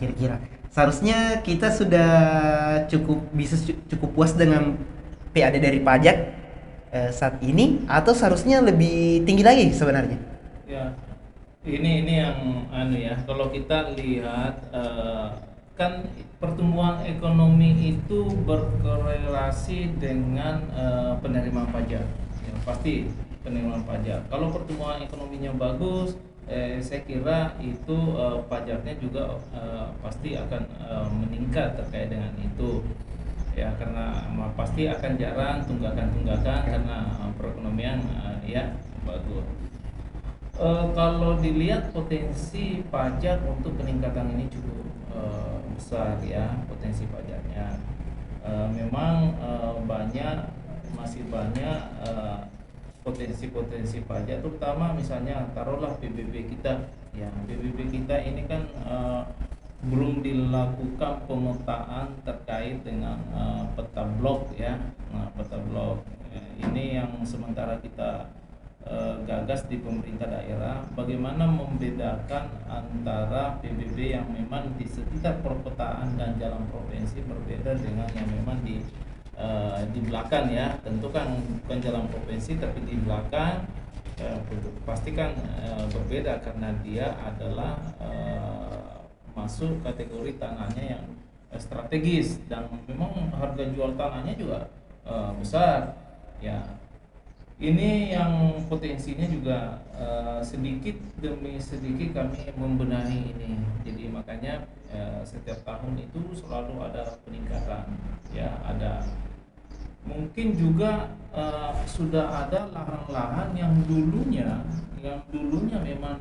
kira-kira seharusnya kita sudah cukup puas dengan PAD dari pajak saat ini, atau seharusnya lebih tinggi lagi sebenarnya? Ya, ini yang ya. Kalau kita lihat kan pertumbuhan ekonomi itu berkorelasi dengan penerimaan pajak. Ya, pasti penerimaan pajak. Kalau pertumbuhan ekonominya bagus, saya kira itu pajaknya juga pasti akan meningkat terkait dengan itu. Ya, karena pasti akan jarang tunggakan karena perekonomian ya bagus. Kalau dilihat potensi pajak untuk peningkatan ini cukup besar ya, potensi pajaknya. Memang masih banyak potensi pajak, terutama misalnya taruhlah PBB kita. Ya, PBB kita ini kan belum dilakukan pemetaan terkait dengan peta blok ya. Nah, peta blok ini yang sementara kita gagas di pemerintah daerah, bagaimana membedakan antara PBB yang memang di sekitar perkotaan dan jalan provinsi berbeda dengan yang memang di belakang ya. Tentu kan bukan jalan provinsi tapi di belakang pasti kan berbeda karena dia adalah masuk kategori tanahnya yang strategis dan memang harga jual tanahnya juga besar ya. Ini yang potensinya juga sedikit demi sedikit kami membenahi ini. Jadi makanya setiap tahun itu selalu ada peningkatan ya. Ada mungkin juga sudah ada lahan-lahan yang dulunya memang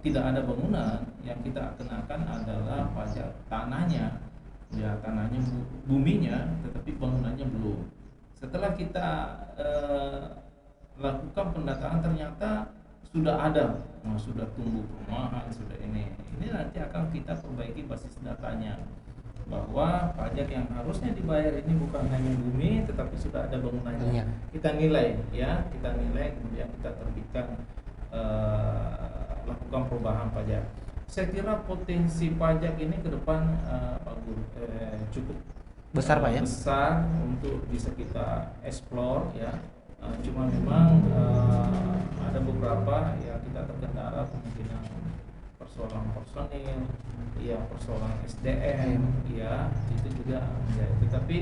tidak ada bangunan, yang kita kenakan adalah pajak tanahnya ya, tanahnya buminya, tetapi bangunannya belum. Setelah kita lakukan pendataan ternyata sudah ada, sudah tumbuh perumahan, sudah ini nanti akan kita perbaiki basis datanya bahwa pajak yang harusnya dibayar ini bukan hanya bumi tetapi sudah ada bangunannya. Kita nilai ya, kemudian kita terbitkan lakukan perubahan pajak. Saya kira potensi pajak ini ke depan Pak Guru cukup besar Pak ya? Besar untuk bisa kita explore ya. Cuma memang ada beberapa ya kita terkendala kemungkinan persoalan personil, ya persoalan SDM, ya itu juga ya. Tetapi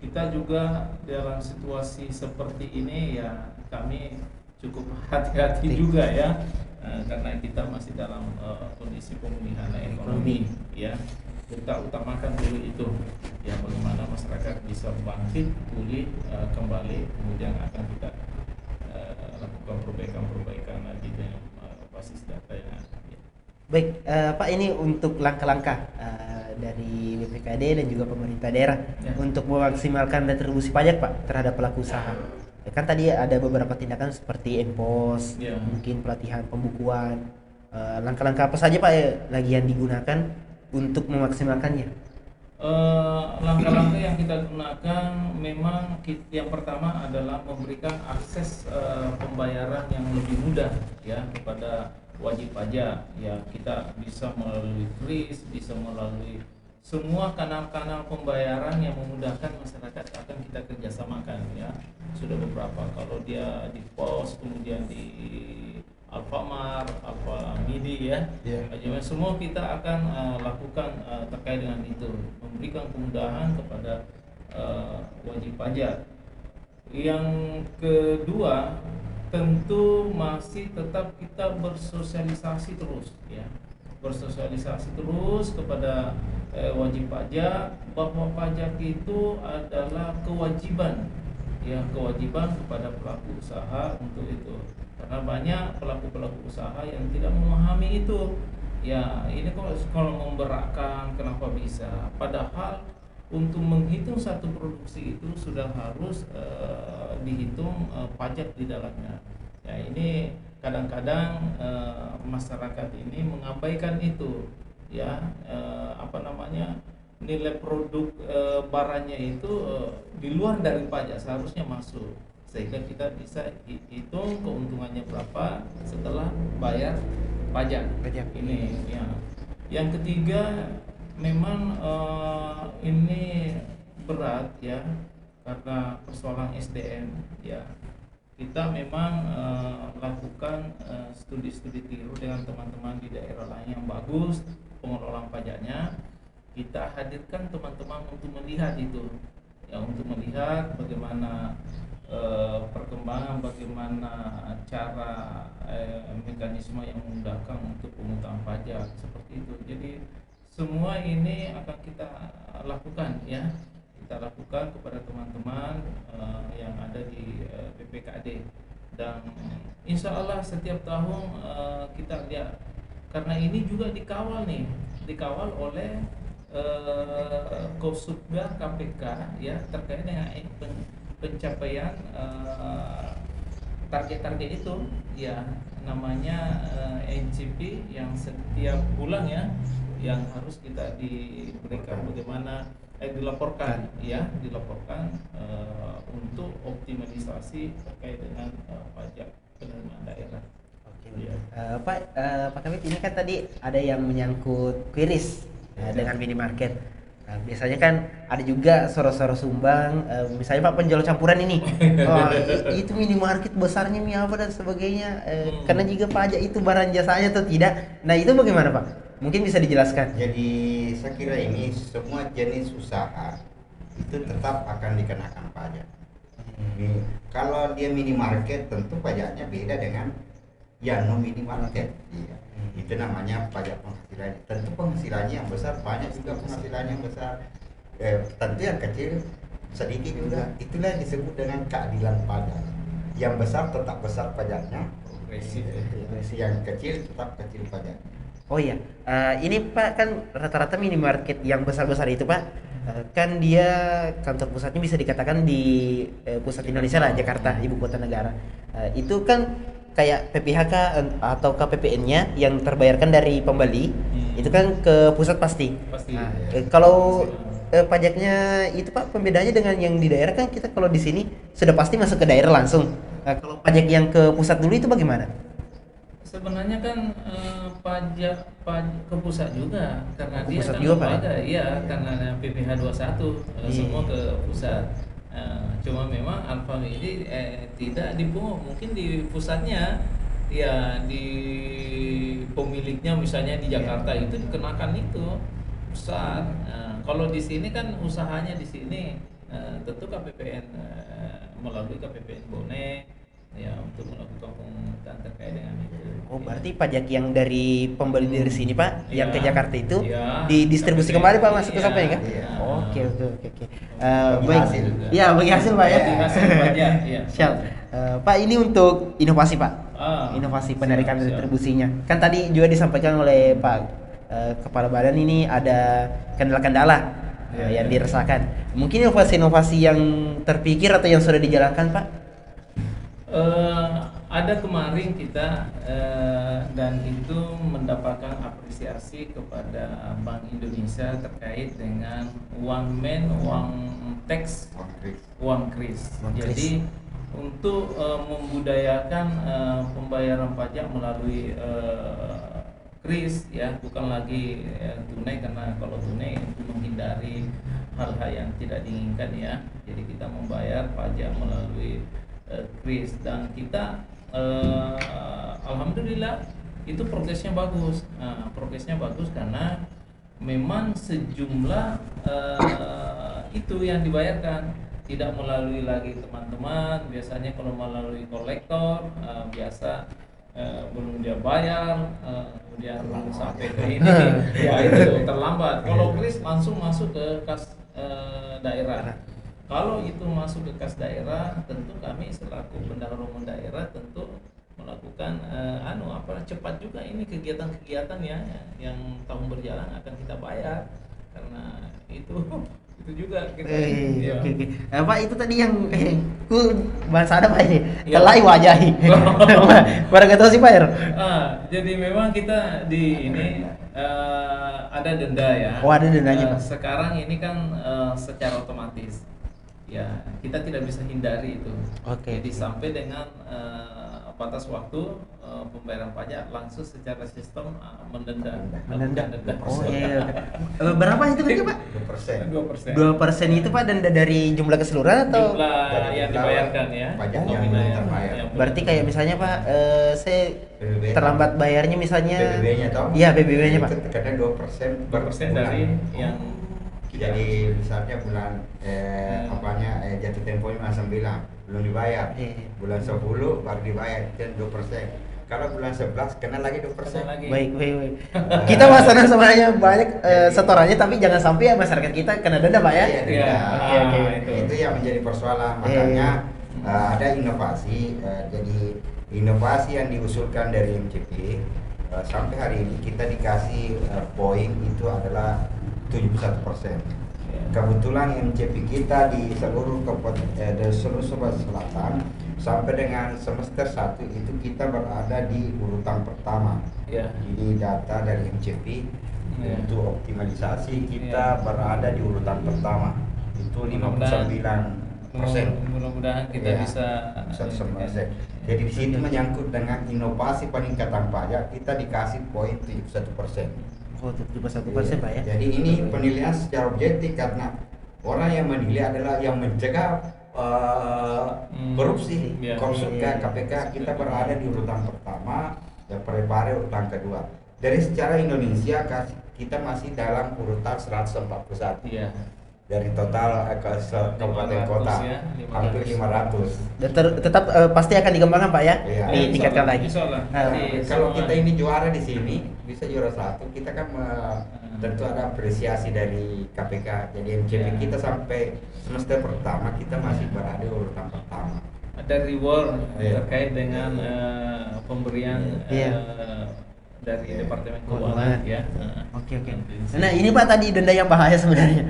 kita juga dalam situasi seperti ini ya kami cukup hati-hati juga ya, karena kita masih dalam kondisi pemulihan ekonomi ya. Kita utamakan dulu itu ya, bagaimana masyarakat bisa bangkit pulih kembali, kemudian akan kita lakukan perbaikan lagi dengan basis data yang ada. Baik, Pak, ini untuk langkah-langkah dari BPKD dan juga pemerintah daerah Ya. untuk memaksimalkan retribusi pajak, Pak, terhadap pelaku usaha. Ya, kan tadi ada beberapa tindakan seperti MPOS, Ya. mungkin pelatihan pembukuan. Langkah-langkah apa saja, Pak, lagi yang digunakan untuk memaksimalkannya? Langkah-langkah yang kita gunakan memang yang pertama adalah memberikan akses pembayaran yang lebih mudah ya kepada wajib pajak ya. Kita bisa melalui KRIS, bisa melalui semua kanal-kanal pembayaran yang memudahkan masyarakat akan kita kerjasamakan ya. Sudah beberapa, kalau dia di pos, kemudian di Alfamart, Midi ya, semua kita akan lakukan terkait dengan itu, memberikan kemudahan kepada wajib pajak. Yang kedua, tentu masih tetap kita bersosialisasi terus ya, bersosialisasi terus kepada wajib pajak bahwa pajak itu adalah kewajiban ya, kewajiban kepada pelaku usaha untuk itu. Karena banyak pelaku-pelaku usaha yang tidak memahami itu. Ya, ini kalau memberatkan, kenapa bisa? Padahal untuk menghitung satu produksi itu sudah harus dihitung pajak di dalamnya. Ya, ini kadang-kadang masyarakat ini mengabaikan itu. Ya, nilai produk barangnya itu di luar dari pajak seharusnya masuk, sehingga kita bisa hitung keuntungannya berapa setelah bayar pajak. Ini ya. Yang ketiga, memang ini berat ya karena persoalan SDM ya. Kita memang lakukan studi-studi tiru dengan teman-teman di daerah lain yang bagus pengelolaan pajaknya. Kita hadirkan teman-teman untuk melihat itu ya, untuk melihat bagaimana perkembangan, bagaimana cara mekanisme yang memudahkan untuk pemungutan pajak seperti itu. Jadi semua ini akan kita lakukan ya, kita lakukan kepada teman-teman yang ada di BPKD, dan insya Allah setiap tahun kita lihat, karena ini juga dikawal oleh Kosubga KPK ya, terkait dengan pencapaian target-target itu ya, namanya NCP yang setiap bulan ya, yang harus kita diberikan bagaimana dilaporkan untuk optimalisasi terkait dengan pajak penerimaan daerah. Ya. Pak Kabit, ini kan tadi ada yang menyangkut QRIS dengan minimarket. Nah, biasanya kan ada juga soro-soro sumbang, misalnya Pak penjual campuran ini, itu minimarket besarnya apa dan sebagainya, karena juga pajak itu barang jasanya atau tidak. Nah, itu bagaimana Pak? Mungkin bisa dijelaskan. Jadi saya kira ini semua jenis usaha itu tetap akan dikenakan pajak. Kalau dia minimarket tentu pajaknya beda dengan yang non minimarket. Iya. Itu namanya pajak penghasilannya. Tentu penghasilannya yang besar, banyak juga penghasilannya yang besar. Tentu yang kecil sedikit juga. Itulah yang disebut dengan keadilan pajak. Yang besar tetap besar pajaknya, yang kecil tetap kecil pajaknya. Oh iya, ini Pak kan rata-rata minimarket yang besar-besar itu Pak, kan dia kantor pusatnya bisa dikatakan di pusat Indonesia lah, Jakarta, ibu kota negara. Itu kan kayak PPHK atau KPPN-nya yang terbayarkan dari pembeli, itu kan ke pusat pasti. Nah, kalau pajaknya itu Pak, pembedanya dengan yang di daerah kan, kita kalau di sini sudah pasti masuk ke daerah langsung. Kalau pajak yang ke pusat dulu itu bagaimana? Sebenarnya kan pajak ke pusat juga, karena ke dia pusat kan juga, lembaga, Pak? iya, karena PPh 21 semua ke pusat. Cuma memang Alfa ini tidak dipungut, mungkin di pusatnya ya di pemiliknya misalnya di Jakarta itu dikenakan itu besar. Nah, kalau di sini kan usahanya di sini tentu KPPN melalui KPPN Bone ya untuk melakukan pemungutan terkait dengan itu. Oh, berarti pajak yang dari pembeli dari sini Pak, yang ke Iya. Jakarta itu Iya. didistribusi KPPN. kembali Pak masuk ke Iya. sampai kan? Iya. Oke oke oke oke. Bagi Baik. hasil. Iya, bagi hasil Pak ya. Bagi hasil pajak, iya. Siap. Pak, ini untuk inovasi Pak. Inovasi penarikan siap. retribusinya. Kan tadi juga disampaikan oleh Pak Kepala Badan ini ada kendala-kendala Iya, yang iya. dirasakan. Mungkin inovasi-inovasi yang terpikir atau yang sudah dijalankan Pak? Ada kemarin kita dan itu mendapatkan apresiasi kepada Bank Indonesia terkait dengan one man one tax one kris. One kris. Jadi untuk membudayakan pembayaran pajak melalui kris ya, bukan lagi tunai, karena kalau tunai itu menghindari hal-hal yang tidak diinginkan ya. Jadi kita membayar pajak melalui kris dan kita alhamdulillah itu progresnya bagus. Nah, progresnya bagus karena memang sejumlah itu yang dibayarkan tidak melalui lagi teman-teman. Biasanya kalau melalui kolektor biasa belum dia bayar, kemudian sampai ke ini ya itu terlambat. Kalau kris langsung masuk ke kas daerah. Kalau itu masuk ke kas daerah, tentu kami selaku bendahara umum daerah tentu melakukan cepat juga ini kegiatan-kegiatan ya yang tahun berjalan akan kita bayar, karena itu juga kita ya. Oke oke. Pak, itu tadi yang ku bahasa ada Pak ini. Ya. Kelai wajahi. Barang tahu sih Pak ya. Jadi memang kita di ini ada denda ya. Oh, ada dendanya, Pak. Sekarang ini kan secara otomatis. Ya, kita tidak bisa hindari itu. Oke. Jadi sampai dengan batas waktu pembayaran pajak langsung secara sistem mendenda. Mendenda. Melakukan Oh denda. iya. Berapa itu tadi Pak? 2%. 2%. 2% itu Pak denda dari jumlah keseluruhan atau? Jumlah Dari yang jumlah dibayarkan ya. pajak yang Nominal belum terbayar. yang belum Berarti kayak misalnya Pak, saya PBB. terlambat bayarnya misalnya. PBB-nya toh? Iya, PBB-nya Pak. Itu kadang 2% per 2% bulan. dari yang Jadi misalnya bulan jatuh temponya bulan 9 belum dibayar. Iya. Bulan 10 baru dibayar dan 2%. Kalau bulan 11 kena lagi 2%. persen lagi. Baik. Kita masalah sebenarnya banyak setorannya, tapi jangan sampai ya masyarakat kita kena denda Pak ya. Iya, Iya. denda. Oke. Itu yang menjadi persoalan. Iya. Makanya ada inovasi. Jadi inovasi yang diusulkan dari MCP sampai hari ini kita dikasih poin itu adalah 71%. Kebetulan MCP kita di seluruh dari seluruh Sulawesi Selatan sampai dengan semester 1 itu kita berada di urutan pertama. Ya. Jadi data dari MCP Ya. untuk optimalisasi kita berada di urutan pertama. Itu 59%. Mudah-mudahan kita Ya, bisa 100%. Jadi di situ menyangkut dengan inovasi peningkatan pajak kita dikasih poin 71%. Oh, 71% Pak ya. Jadi ini penilaian secara objektif karena orang yang menilai adalah yang mencegah korupsi. Iya. Korupsi KPK kita berada di urutan pertama, dan Parepare urutan kedua. Dari secara Indonesia kita masih dalam urutan 141. Iya. Dari total kabupaten 500 kota ya, 500. hampir 500. Dan tetap pasti akan dikembangkan Pak ya. Iya. Ditingkatkan Insya Allah, lagi. insya Allah. Nah, Jadi Kalau semua- kita ini juara di sini bisa juara 1, kita kan tentu ada apresiasi dari KPK. Jadi MCP Ya. kita sampai semester pertama kita masih berada di urutan pertama. ada reward Iya. terkait dengan pemberian Iya. dari Iya. Departemen Keuangan. Keuangan ya. Oke. Nah ini Pak tadi denda yang bahaya sebenarnya.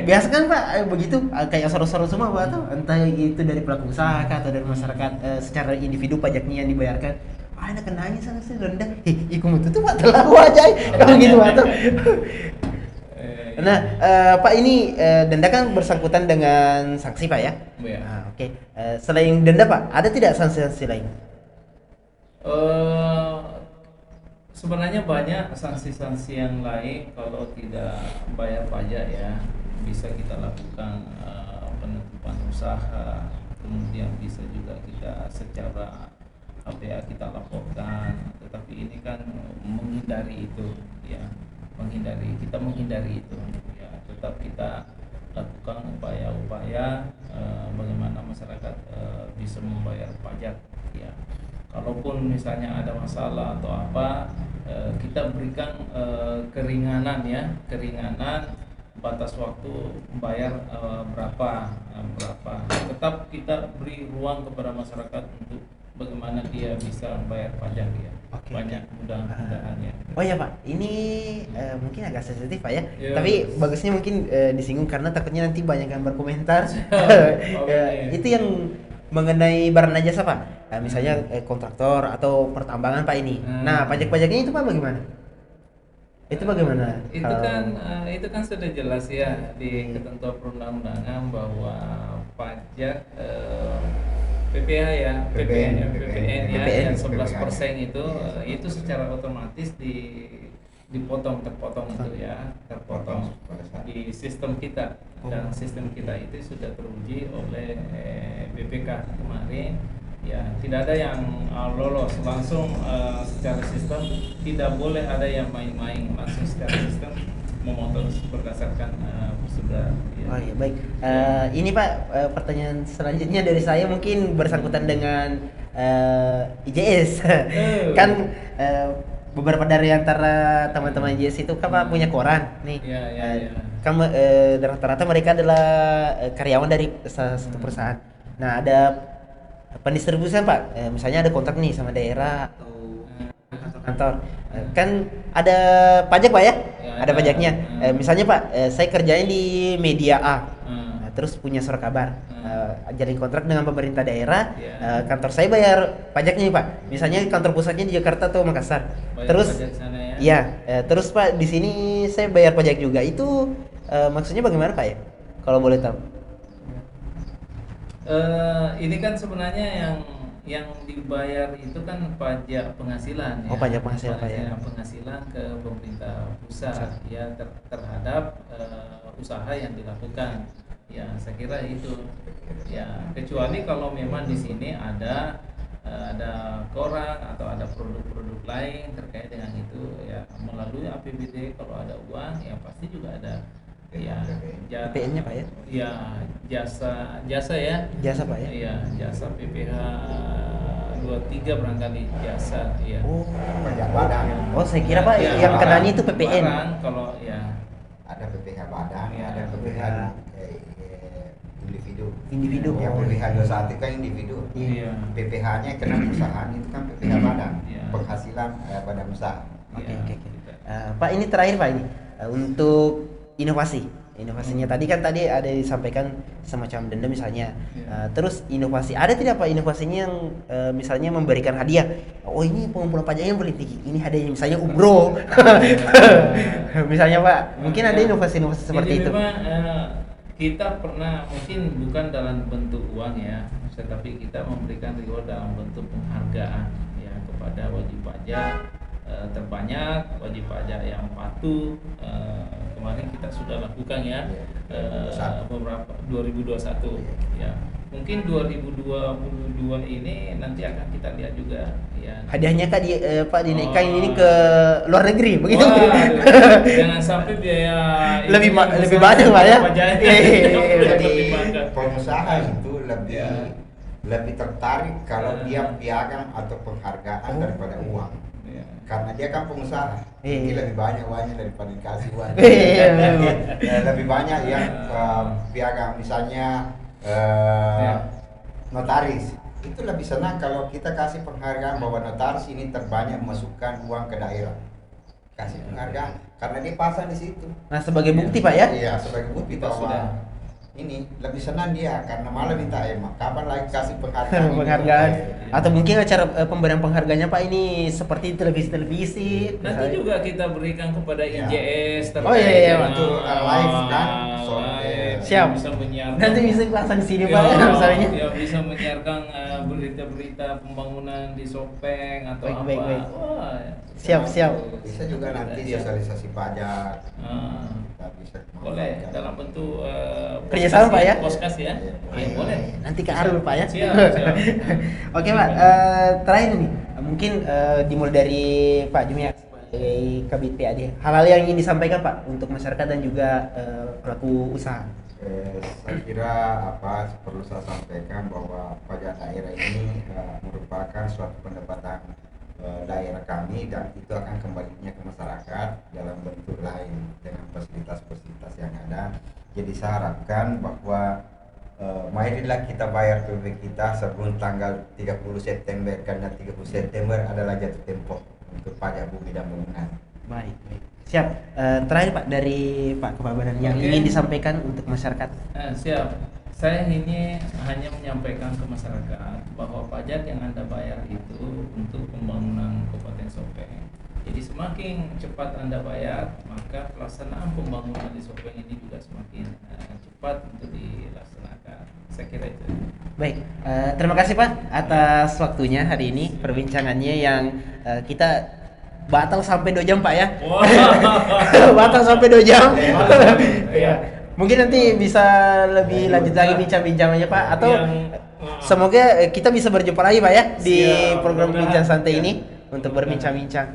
Biasa kan Pak begitu kayak seru-seru semua Pak tuh, entah itu dari pelaku usaha kah, atau dari masyarakat secara individu pajaknya yang dibayarkan. Ada kenanya sana sih denda. Iku mutu tuh Pak terlalu aja kalau gitu Pak tuh. Nah Pak ini denda kan bersangkutan dengan sanksi Pak ya. Iya. Nah, oke. Selain denda Pak, ada tidak sanksi-sanksi lain? Sebenarnya banyak sanksi-sanksi yang lain kalau tidak bayar pajak ya. Bisa kita lakukan penutupan usaha, kemudian bisa juga kita secara apa ya kita laporkan, tetapi ini kan menghindari itu ya, kita menghindari itu ya, tetap kita lakukan upaya-upaya bagaimana masyarakat bisa membayar pajak ya. Kalaupun misalnya ada masalah atau apa, kita berikan keringanan ya, batas waktu bayar berapa. Tetap kita beri ruang kepada masyarakat untuk bagaimana dia bisa bayar pajak ya. Oke, Banyak mudah-mudahannya. Oh ya Pak, ini mungkin agak sensitif Pak ya, Ya, tapi bagus. bagusnya mungkin disinggung karena takutnya nanti banyak yang berkomentar. Oke. Itu yang mengenai barang dan jasa Pak. Misalnya kontraktor atau pertambangan Pak ini. Nah, pajak-pajaknya itu Pak bagaimana? Itu bagaimana? Itu kan sudah jelas ya di ketentuan perundang-undangan bahwa pajak PPH ya, PPN ya, PPN. yang 11% itu secara otomatis terpotong itu ya, terpotong di sistem kita, dan sistem kita itu sudah teruji oleh BPK kemarin ya, tidak ada yang lolos langsung secara sistem, tidak boleh ada yang main-main, langsung secara sistem memotong berdasarkan prosedur ya. Oh iya baik. Ini Pak, pertanyaan selanjutnya dari saya mungkin bersangkutan dengan IJS. Kan beberapa dari antara teman-teman IJS itu kan Pak punya koran nih. Iya. Kan rata-rata mereka adalah karyawan dari salah satu perusahaan. Nah ada pendistribusian Pak, misalnya ada kontrak nih sama daerah atau kantor. Kan ada pajak Pak ya? Ya, Ada ada. pajaknya. Misalnya Pak, saya kerjain di media A. Nah, terus punya surat kabar, jalin kontrak dengan pemerintah daerah. Ya. Kantor saya bayar pajaknya nih Pak. Misalnya kantor pusatnya di Jakarta atau Makassar. Bayar Terus pajak sana ya. iya, terus Pak di sini saya bayar pajak juga. Itu maksudnya bagaimana Pak ya? Kalau boleh tahu. Ini kan sebenarnya yang dibayar itu kan pajak penghasilan ya. Oh, pajak penghasilan, Pak, ya. Penghasilan ke pemerintah pusat ya, terhadap usaha yang dilakukan. Ya, saya kira itu. Ya, kecuali kalau memang di sini ada koran atau ada produk-produk lain terkait dengan itu ya, melalui APBD kalau ada uang ya pasti juga ada ya, PPN-nya Pak ya? Ya, jasa ya. Jasa Pak ya? Iya, jasa PPH 23 barangkali jasa ya. Oh. Pajak badan. Oh, saya kira Pak Ya, yang barang- kenanya itu PPN. barang kalau ya. Ada PPH badan, Ya, ada PPH individu. Individu. Yang Oh. PPH 21 kan individu. Iya. PPH-nya kena perusahaan itu kan PPH badan, Iya. penghasilan badan usaha. Oke, Iya, oke. gitu. Pak ini terakhir Pak ini untuk inovasinya tadi ada disampaikan semacam denda misalnya. Iya. Terus inovasi ada tidak Pak inovasinya yang misalnya memberikan hadiah? Oh ini pengumpulan pajaknya paling tinggi. Ini hadiahnya misalnya umroh. Misalnya Pak, mungkin ada Ya. inovasi-inovasi seperti Jadi itu. memang kita pernah mungkin bukan dalam bentuk uang ya, tetapi kita memberikan reward dalam bentuk penghargaan ya kepada wajib pajak terbanyak, wajib pajak yang patuh. Kemarin kita sudah lakukan ya, beberapa 2021 ya. Mungkin 2022 ini nanti akan kita lihat juga ya. Hadiahnya Kak Pak dinaikkan ini ke luar negeri begitu. Wah, jangan sampai biaya Lebih ini lebih misalnya banyak Pak ya. pajaknya Iya. dipertimbangkan. Pengusaha itu lebih Ya. lebih tertarik kalau Ya. dia piagam atau penghargaan daripada uang. Ya. Karena dia kan pengusaha, Iya. jadi lebih banyak uangnya daripada dikasih uang. Iya. Lebih banyak yang piagam, misalnya Ya. notaris. Itu lebih senang kalau kita kasih penghargaan bahwa notaris ini terbanyak memasukkan uang ke daerah. Kasih penghargaan karena dia pasang di situ. Nah sebagai bukti Pak ya. Iya, sebagai bukti Kita bahwa sudah. ini lebih senang dia karena malah minta kapan lagi kasih penghargaan ini? Penghargaan Iya. atau mungkin acara pemberian penghargaannya Pak ini seperti televisi Nanti juga kita berikan kepada Ya. IJS Oh, iya, dengan, itu, live kan? live, Siap. bisa menyiarkan. nanti bisa pasang di sini Ya, Pak misalnya. ya bisa menyiarkan berita-berita pembangunan di Sopeng atau Baik, apa. baik, baik. Wah, Siap, bagus. siap. Bisa juga nanti Ya. sosialisasi pajak. Ah, Kita bisa boleh memanfaatkan. dalam bentuk Kerjasama kerjasama Pak ya. Poskas ya. Iya boleh. Nanti ke Arul Pak ya. Siap, siap. Oke Pak, terakhir nih, mungkin dimulai dari Pak Jumia sebagai Kabid PAD. Hal-hal yang ingin disampaikan Pak untuk masyarakat dan juga pelaku usaha. Saya kira perlu saya sampaikan bahwa pajak daerah ini merupakan suatu pendapatan daerah kami, dan itu akan kembalinya ke masyarakat dalam bentuk lain dengan fasilitas-fasilitas yang ada. Jadi saya harapkan bahwa marilah kita bayar PB kita sebelum tanggal 30 September, karena 30 September adalah jatuh tempo untuk pajak bumi dan bangunan. Baik. Siap. Terakhir Pak dari Pak Kepala Badan yang Oke. ingin disampaikan untuk masyarakat. Siap. Saya ini hanya menyampaikan ke masyarakat bahwa pajak yang Anda bayar itu untuk pembangunan Kabupaten Sopeng. Jadi semakin cepat Anda bayar, maka pelaksanaan pembangunan di Sopeng ini juga semakin cepat untuk dilaksanakan. Saya kira itu. Baik, terima kasih Pak atas waktunya hari ini, perbincangannya yang kita batal sampai 2 jam Pak ya. Batal sampai 2 jam. Iya. Mungkin nanti bisa lebih lanjut lagi bincang-bincangnya Pak, atau semoga kita bisa berjumpa lagi Pak ya di Siap, program mudah-mudahan. Bincang Santai Ya. ini untuk berbincang-bincang.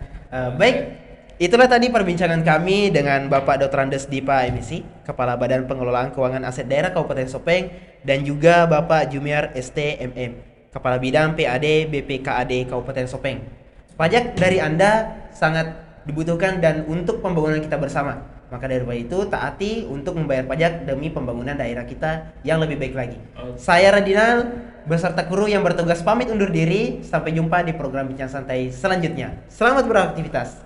Baik, itulah tadi perbincangan kami dengan Bapak Dr. Andes Dipa MSI, Kepala Badan Pengelolaan Keuangan Aset Daerah Kabupaten Sopeng, dan juga Bapak Jumiar STMM, Kepala Bidang PAD BPKAD Kabupaten Sopeng. Pajak dari Anda sangat dibutuhkan dan untuk pembangunan kita bersama. Maka dari itu taati untuk membayar pajak demi pembangunan daerah kita yang lebih baik lagi. Saya Radinal beserta kru yang bertugas pamit undur diri. Sampai jumpa di program Bincang Santai selanjutnya. Selamat beraktivitas.